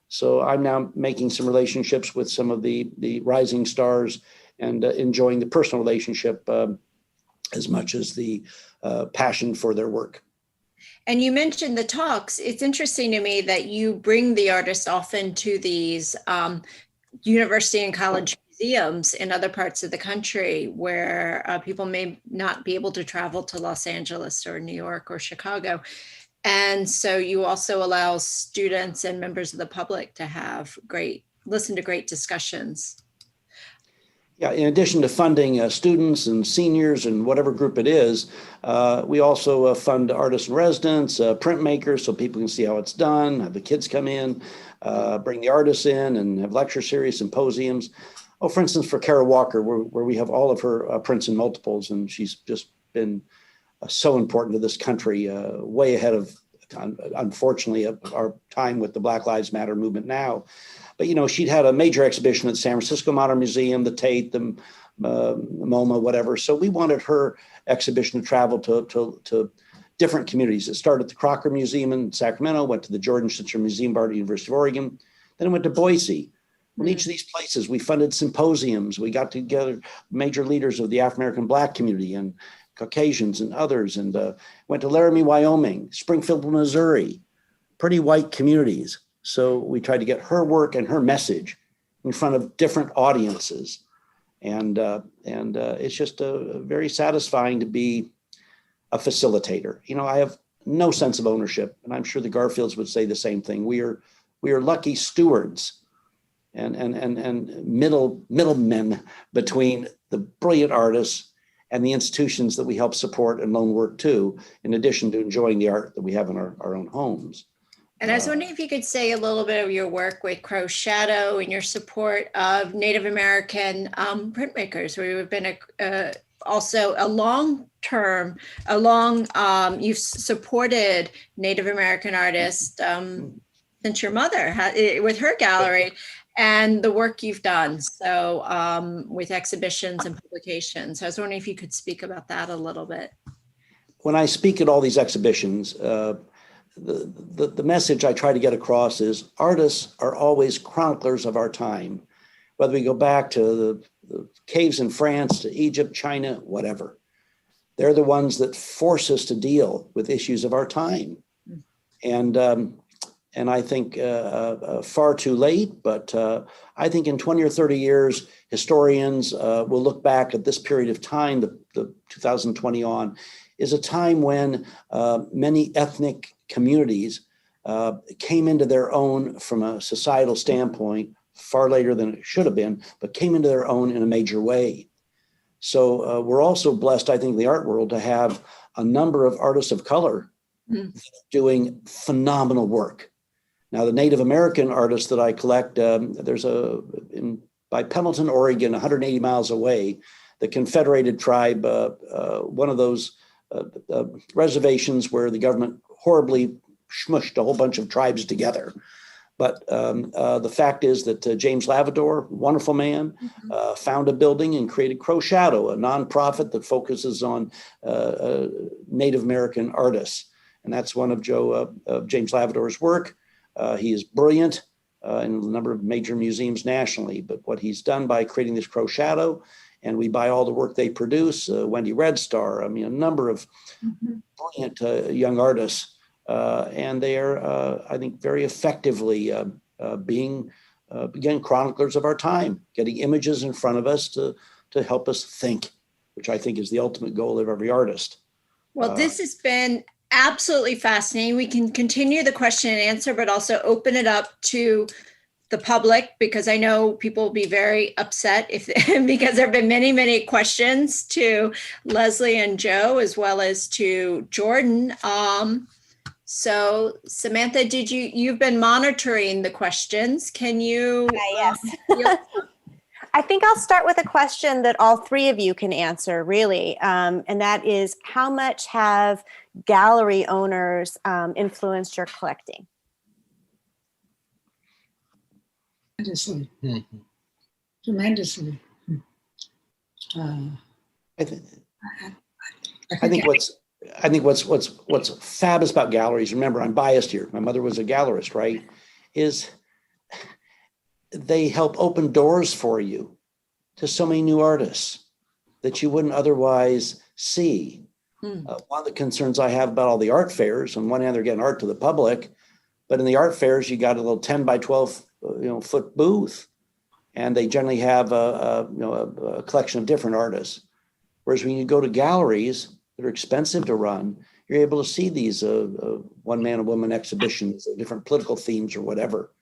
So I'm now making some relationships with some of the rising stars and enjoying the personal relationship as much as the passion for their work. And you mentioned the talks. It's interesting to me that you bring the artists often to these university and college museums in other parts of the country where people may not be able to travel to Los Angeles or New York or Chicago. And so you also allow students and members of the public to have listen to great discussions. Yeah, in addition to funding students and seniors and whatever group it is, we also fund artists in residence, printmakers, so people can see how it's done, have the kids come in, bring the artists in and have lecture series, symposiums. Oh, for instance, for Kara Walker, where we have all of her prints and multiples, and she's just been so important to this country, way ahead of, unfortunately, our time with the Black Lives Matter movement now. But, you know, she'd had a major exhibition at San Francisco Modern Museum, the Tate, the MoMA, whatever. So we wanted her exhibition to travel to different communities. It started at the Crocker Museum in Sacramento, went to the Jordan Schnitzer Museum of Art at the University of Oregon, then it went to Boise. In each of these places, we funded symposiums. We got together major leaders of the African-American Black community and Caucasians and others, and went to Laramie, Wyoming, Springfield, Missouri, pretty white communities. So we tried to get her work and her message in front of different audiences. And it's just very satisfying to be a facilitator. You know, I have no sense of ownership, and I'm sure the Garfields would say the same thing. We are lucky stewards and middlemen between the brilliant artists and the institutions that we help support and loan work to, in addition to enjoying the art that we have in our own homes. And I was wondering if you could say a little bit of your work with Crow Shadow and your support of Native American printmakers, where you've been also a long-term, you've supported Native American artists since your mother with her gallery and the work you've done. So with exhibitions and publications. I was wondering if you could speak about that a little bit. When I speak at all these exhibitions, the message I try to get across is artists are always chroniclers of our time, whether we go back to the caves in France, to Egypt, China, whatever. They're the ones that force us to deal with issues of our time. And I think far too late, but I think in 20 or 30 years, historians will look back at this period of time, the 2020 on, is a time when many ethnic communities came into their own from a societal standpoint far later than it should have been, but came into their own in a major way. So we're also blessed, I think, in the art world to have a number of artists of color doing phenomenal work. Now, the Native American artists that I collect, there's by Pendleton, Oregon, 180 miles away, the Confederated tribe, one of those reservations where the government horribly smushed a whole bunch of tribes together. But the fact is that James Lavador, wonderful man, found a building and created Crow Shadow, a nonprofit that focuses on Native American artists. And that's one of James Lavador's work. He is brilliant in a number of major museums nationally, but what he's done by creating this Crow Shadow, and we buy all the work they produce, Wendy Red Star, I mean, a number of brilliant young artists, and they are, I think, very effectively being chroniclers of our time, getting images in front of us to help us think, which I think is the ultimate goal of every artist. Well, this has been absolutely fascinating. We can continue the question and answer, but also open it up to the public, because I know people will be very upset because there have been many, many questions to Leslie and Joe, as well as to Jordan. So Samantha, you've been monitoring the questions. Can you? Yes. I think I'll start with a question that all three of you can answer, really. And that is, how much have gallery owners influenced your collecting? Tremendously. Tremendously. I think what's fabulous about galleries, remember, I'm biased here, my mother was a gallerist, right, is they help open doors for you to so many new artists that you wouldn't otherwise see, One of the concerns I have about all the art fairs, on one hand, they're getting art to the public, but in the art fairs, you got a little 10 by 12 foot booth, and they generally have a collection of different artists. Whereas when you go to galleries that are expensive to run, you're able to see these one man and woman exhibitions, or different political themes or whatever.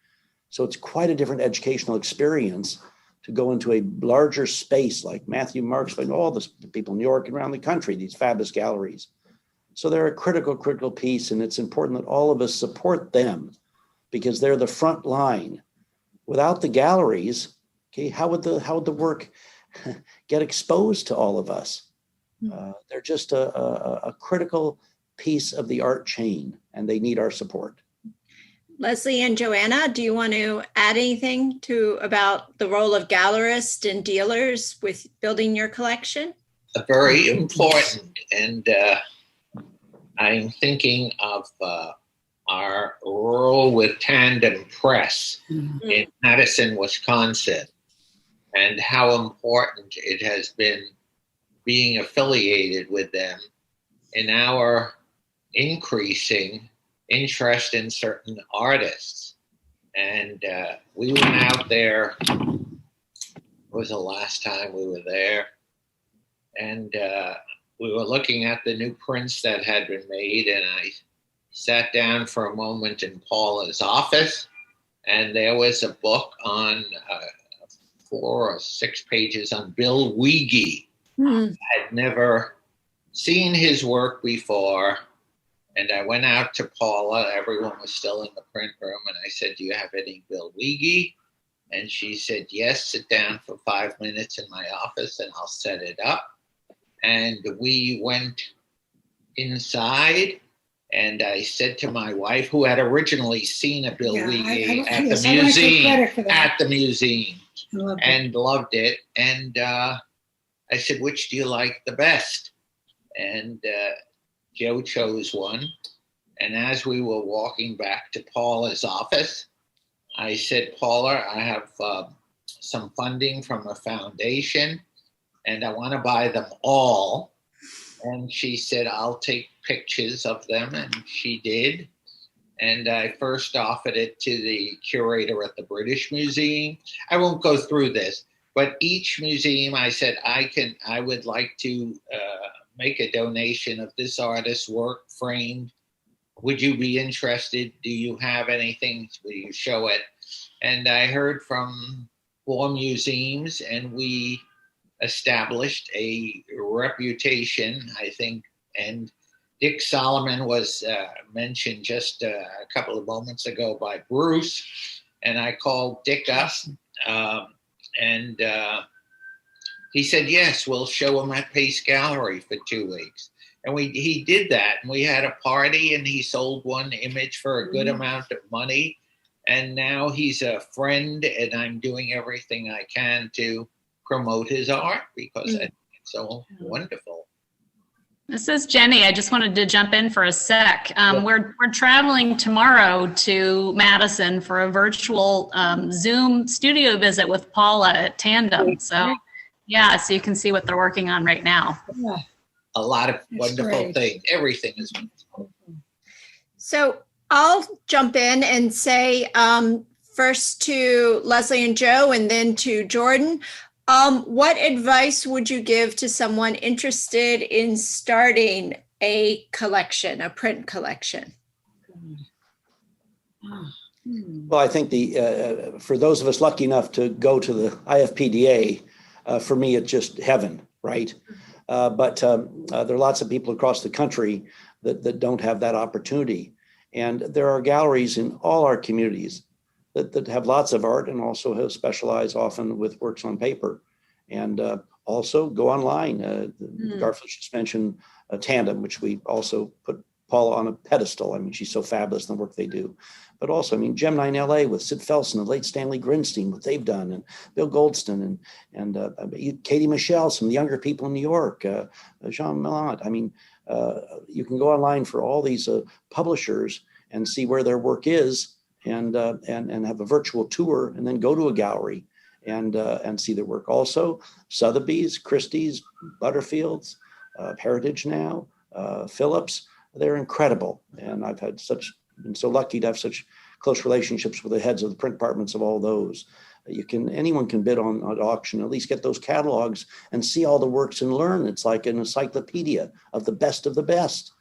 So it's quite a different educational experience to go into a larger space like Matthew Marks, like all the people in New York and around the country, these fabulous galleries. So they're a critical piece, and it's important that all of us support them because they're the front line. Without the galleries, okay, how would the work get exposed to all of us? They're just a critical piece of the art chain, and they need our support. Leslie and Johanna, do you want to add anything about the role of gallerists and dealers with building your collection? Very important. And I'm thinking of our role with Tandem Press in Madison, Wisconsin, and how important it has been being affiliated with them in our increasing interest in certain artists. And we went out there, it was the last time we were there, and we were looking at the new prints that had been made, and I sat down for a moment in Paula's office, and there was a book on 4 or 6 pages on Bill Weege. I had never seen his work before. And I went out to Paula, everyone was still in the print room, and I said, do you have any Bill Weege? And she said, yes, sit down for 5 minutes in my office and I'll set it up. And we went inside, and I said to my wife, who had originally seen a Bill Weege at the museum, and loved it. And I said, which do you like the best? And Joe chose one. And as we were walking back to Paula's office, I said, Paula, I have some funding from a foundation, and I want to buy them all. And she said, I'll take pictures of them. And she did. And I first offered it to the curator at the British Museum. I won't go through this, but each museum I said, I would like to make a donation of this artist's work framed. Would you be interested? Do you have anything? Will you show it? And I heard from 4 museums, and we established a reputation, I think. And Dick Solomon was mentioned just a couple of moments ago by Bruce. And I called Dick up, and he said, yes, we'll show him at Pace Gallery for 2 weeks. And he did that. And we had a party, and he sold one image for a good amount of money. And now he's a friend, and I'm doing everything I can to promote his art because I think it's so wonderful. This is Jenny. I just wanted to jump in for a sec. We're traveling tomorrow to Madison for a virtual Zoom studio visit with Paula at Tandem. So, yeah, so you can see what they're working on right now. Yeah. A lot of wonderful things. Everything is wonderful. So I'll jump in and say first to Leslie and Joe and then to Jordan. What advice would you give to someone interested in starting a collection, a print collection? Well, I think for those of us lucky enough to go to the IFPDA, for me, it's just heaven, right? But there are lots of people across the country that don't have that opportunity. And there are galleries in all our communities that have lots of art and also have specialized often with works on paper. And also go online. Garfield just mentioned Tandem, which we also put Paula on a pedestal. I mean, she's so fabulous in the work they do. But also, I mean, Gemini in LA with Sid Felsen and late Stanley Grinstein, what they've done, and Bill Goldston and Katie Michelle, some of the younger people in New York, Jean Millant. I mean, you can go online for all these publishers and see where their work is and have a virtual tour and then go to a gallery and see their work. Also, Sotheby's, Christie's, Butterfield's, Heritage Now, Phillips. They're incredible. And I've been so lucky to have such close relationships with the heads of the print departments of all those. Anyone can bid on an auction, at least get those catalogs and see all the works and learn. It's like an encyclopedia of the best of the best.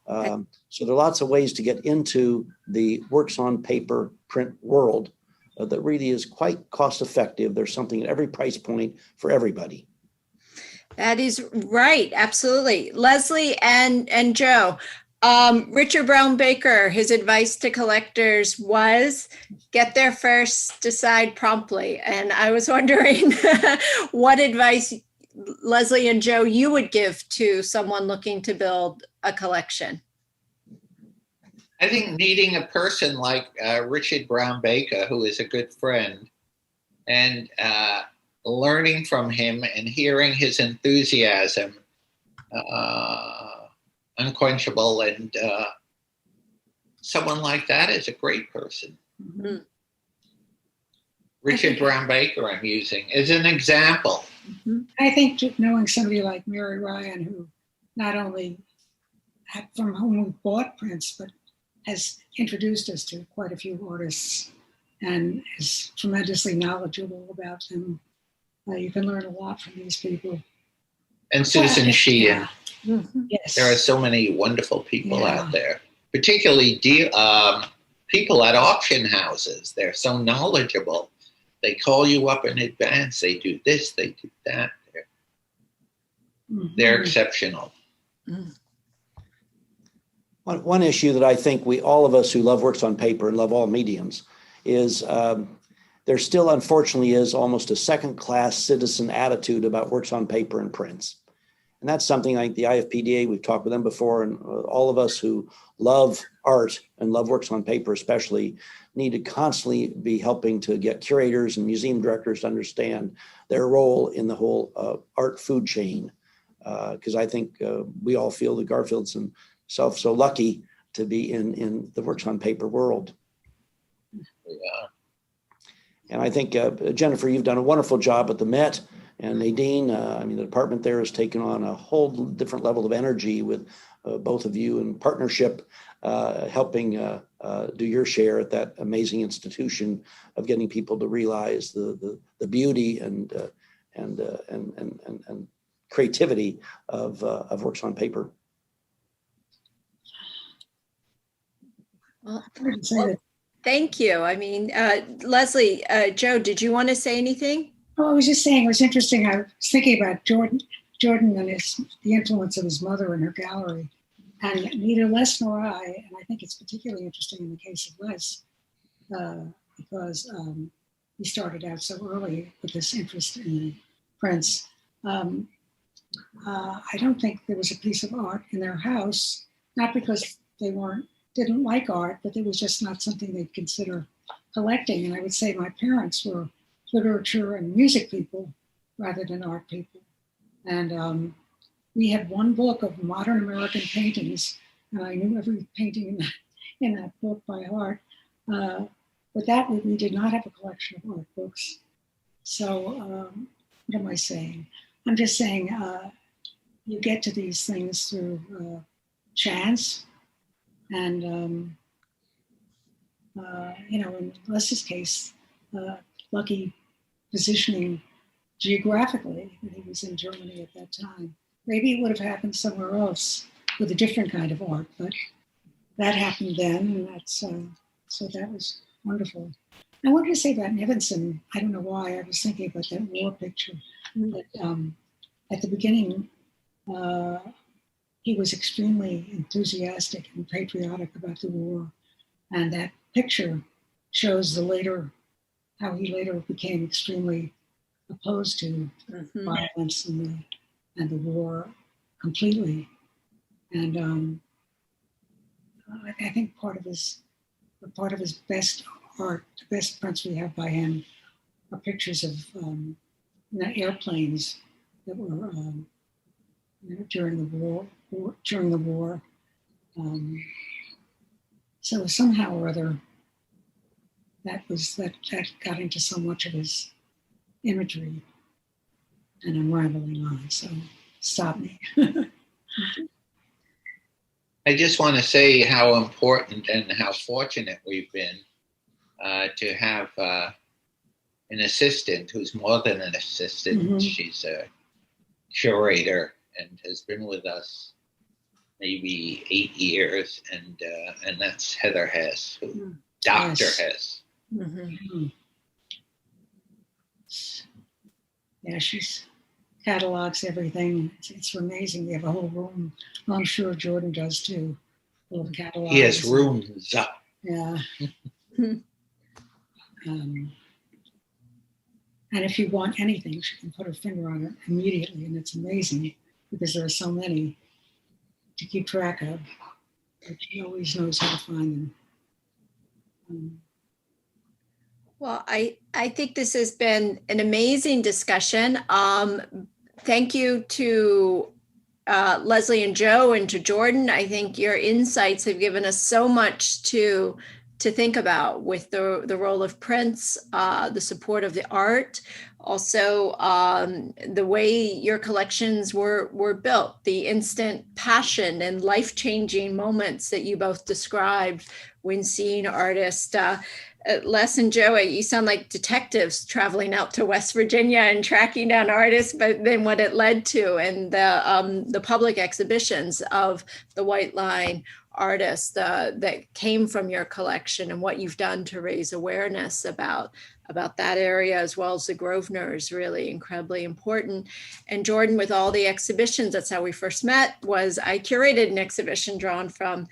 So there are lots of ways to get into the works on paper print world that really is quite cost effective. There's something at every price point for everybody. That is right. Absolutely. Leslie and Joe, Richard Brown Baker, his advice to collectors was get there first, decide promptly. And I was wondering what advice, Leslie and Joe, you would give to someone looking to build a collection. I think meeting a person like Richard Brown Baker, who is a good friend, and learning from him and hearing his enthusiasm, unquenchable, and someone like that is a great person. Mm-hmm. Richard Brown Baker I'm using as an example. Mm-hmm. I think knowing somebody like Mary Ryan, who not only from whom we bought prints, but has introduced us to quite a few artists and is tremendously knowledgeable about them. You can learn a lot from these people. And Susan Sheehan. Yeah. Mm-hmm. Yes. There are so many wonderful people out there, particularly people at auction houses. They're so knowledgeable. They call you up in advance. They do this, they do that. They're exceptional. Mm. One issue that I think all of us who love works on paper and love all mediums is there still unfortunately is almost a second-class citizen attitude about works on paper and prints. And that's something like the IFPDA, we've talked with them before, and all of us who love art and love works on paper especially need to constantly be helping to get curators and museum directors to understand their role in the whole art food chain. Because I think we all feel that Garfield's himself so lucky to be in the works on paper world. Yeah. And I think, Jennifer, you've done a wonderful job at the Met, and Nadine, the department there has taken on a whole different level of energy with both of you in partnership, helping do your share at that amazing institution of getting people to realize the beauty and creativity of works on paper. Well, thank you. Leslie, Joe, did you want to say anything? Oh, I was just saying, it was interesting. I was thinking about Jordan and the influence of his mother in her gallery. And neither Les nor I, and I think it's particularly interesting in the case of Les, because he started out so early with this interest in prints. I don't think there was a piece of art in their house, not because they didn't like art, but it was just not something they'd consider collecting. And I would say my parents were literature and music people rather than art people. And we had one book of modern American paintings, and I knew every painting in that book by heart. But that we did not have a collection of art books. So what am I saying? I'm just saying you get to these things through chance. And, in Les's case, lucky positioning geographically that he was in Germany at that time. Maybe it would have happened somewhere else with a different kind of art, but that happened then, and that's so that was wonderful. I wanted to say about Nivenson, I don't know why, I was thinking about that war picture. That, at the beginning, he was extremely enthusiastic and patriotic about the war. And that picture shows how he later became extremely opposed to violence and the war completely. And I think part of his best art, the best prints we have by him, are pictures of airplanes that were during the war. So somehow or other, that got into so much of his imagery, and I'm rambling on, so stop me. I just want to say how important and how fortunate we've been to have an assistant who's more than an assistant. Mhm. She's a curator and has been with us maybe 8 years, and that's Heather Hess, who, Dr. Yes. Hess. Mhm. Yeah, she's catalogs everything. It's amazing. We have a whole room. Well, I'm sure Jordan does too. Full of catalogs. He has rooms up. Yeah. And if you want anything, she can put her finger on it immediately, and it's amazing because there are so many to keep track of. But she always knows how to find them. Well, I think this has been an amazing discussion. Thank you to Leslie and Joe and to Jordan. I think your insights have given us so much to think about with the role of prints, the support of the art, also the way your collections were built, the instant passion and life-changing moments that you both described when seeing artists. Les and Joe, you sound like detectives traveling out to West Virginia and tracking down artists, but then what it led to, and the public exhibitions of the White Line artists that came from your collection, and what you've done to raise awareness about that area, as well as the Grosvenor, is really incredibly important. And Jordan, with all the exhibitions, that's how we first met, was I curated an exhibition drawn from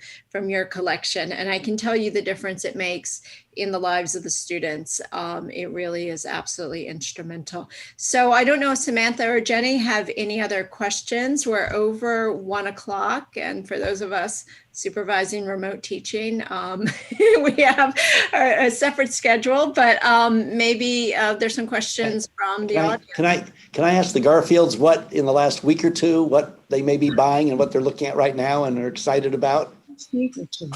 your collection. And I can tell you the difference it makes in the lives of the students. It really is absolutely instrumental. So I don't know if Samantha or Jenny have any other questions. We're over 1 o'clock. And for those of us supervising remote teaching, we have a separate schedule, but maybe there's some questions from the audience. Can I ask the Garfields what in the last week or two, what they may be buying and what they're looking at right now and are excited about? Week or two.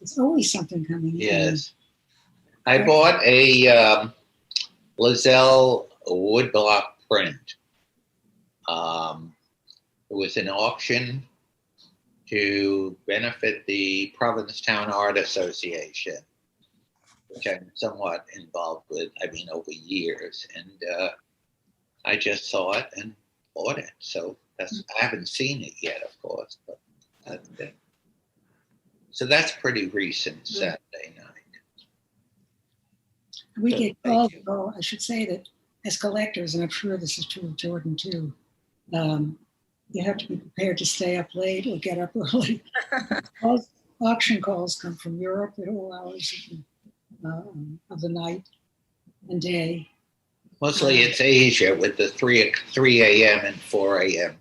There's always something coming in. Yes. I bought a Lozelle woodblock print. It was an auction to benefit the Provincetown Art Association, which I'm somewhat involved with, over years. And I just saw it and bought it. So I haven't seen it yet, of course, but that's it. So that's pretty recent, Saturday night. We get called, I should say that as collectors, and I'm sure this is true of Jordan too, you have to be prepared to stay up late or get up early. All auction calls come from Europe at all hours of the night and day. Mostly it's Asia with the 3 a.m. and 4 a.m.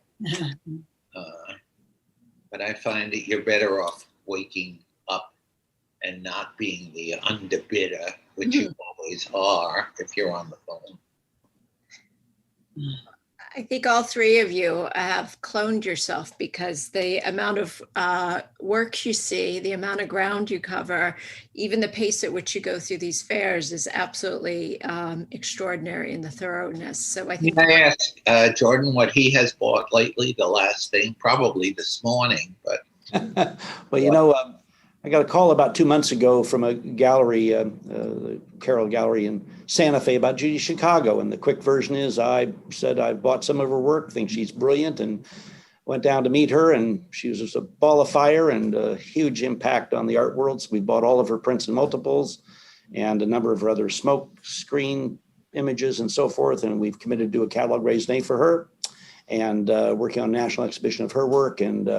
But I find that you're better off waking up and not being the underbidder, which you always are if you're on the phone. I think all three of you have cloned yourself, because the amount of work you see, the amount of ground you cover, even the pace at which you go through these fairs is absolutely extraordinary in the thoroughness. So I think. Can I ask Jordan what he has bought lately? The last thing, probably this morning, but. Well, I got a call about 2 months ago from a gallery, the Carroll Gallery in Santa Fe, about Judy Chicago. And the quick version is I said I bought some of her work, think she's brilliant, and went down to meet her. And she was just a ball of fire and a huge impact on the art world. So we bought all of her prints and multiples and a number of her other smoke screen images and so forth. And we've committed to a catalog raisonné for her and working on a national exhibition of her work. And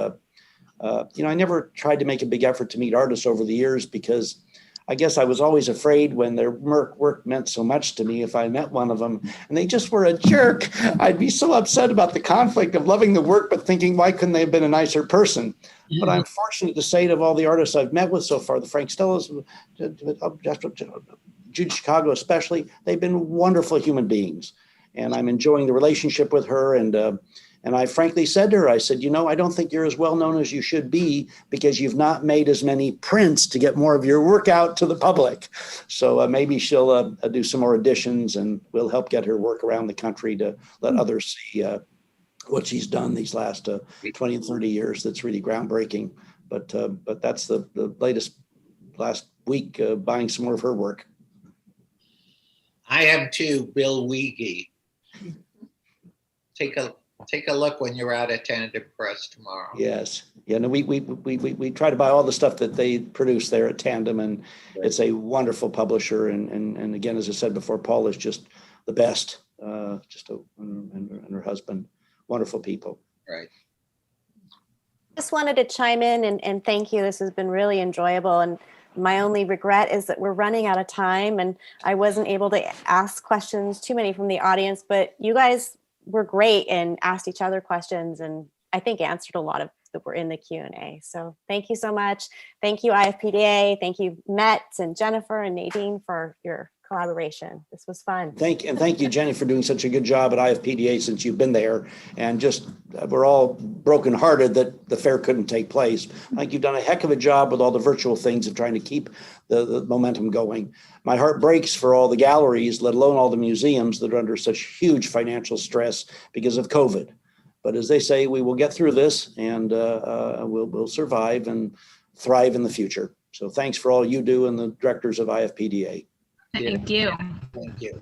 I never tried to make a big effort to meet artists over the years, because I guess I was always afraid when their work meant so much to me. If I met one of them and they just were a jerk, I'd be so upset about the conflict of loving the work, but thinking, why couldn't they have been a nicer person? But I'm fortunate to say, of all the artists I've met with so far, the Frank Stellas, Judy Chicago especially, they've been wonderful human beings. And I'm enjoying the relationship with her. And I frankly said to her, I said, I don't think you're as well known as you should be, because you've not made as many prints to get more of your work out to the public. So maybe she'll do some more editions, and we'll help get her work around the country to let others see what she's done these last 20 and 30 years. That's really groundbreaking. But that's the last week buying some more of her work. I am too, Bill Weege. Take a look when you're out at Tandem Press tomorrow. Yes. Yeah, no, we try to buy all the stuff that they produce there at Tandem, and it's a wonderful publisher. And again, as I said before, Paul is just the best. And her husband, wonderful people. Right. Just wanted to chime in and thank you. This has been really enjoyable. And my only regret is that we're running out of time, and I wasn't able to ask questions, too many from the audience, but you guys were great and asked each other questions, and I think answered a lot of that were in the Q&A. So thank you so much. Thank you, IFPDA. Thank you, Met and Jennifer and Nadine, for your collaboration. This was fun. Thank you, Jenny, for doing such a good job at IFPDA since you've been there. And just, we're all brokenhearted that the fair couldn't take place. I think you've done a heck of a job with all the virtual things and trying to keep the momentum going. My heart breaks for all the galleries, let alone all the museums that are under such huge financial stress because of COVID. But as they say, we will get through this, and we'll survive and thrive in the future. So thanks for all you do and the directors of IFPDA. Thank you. Thank you.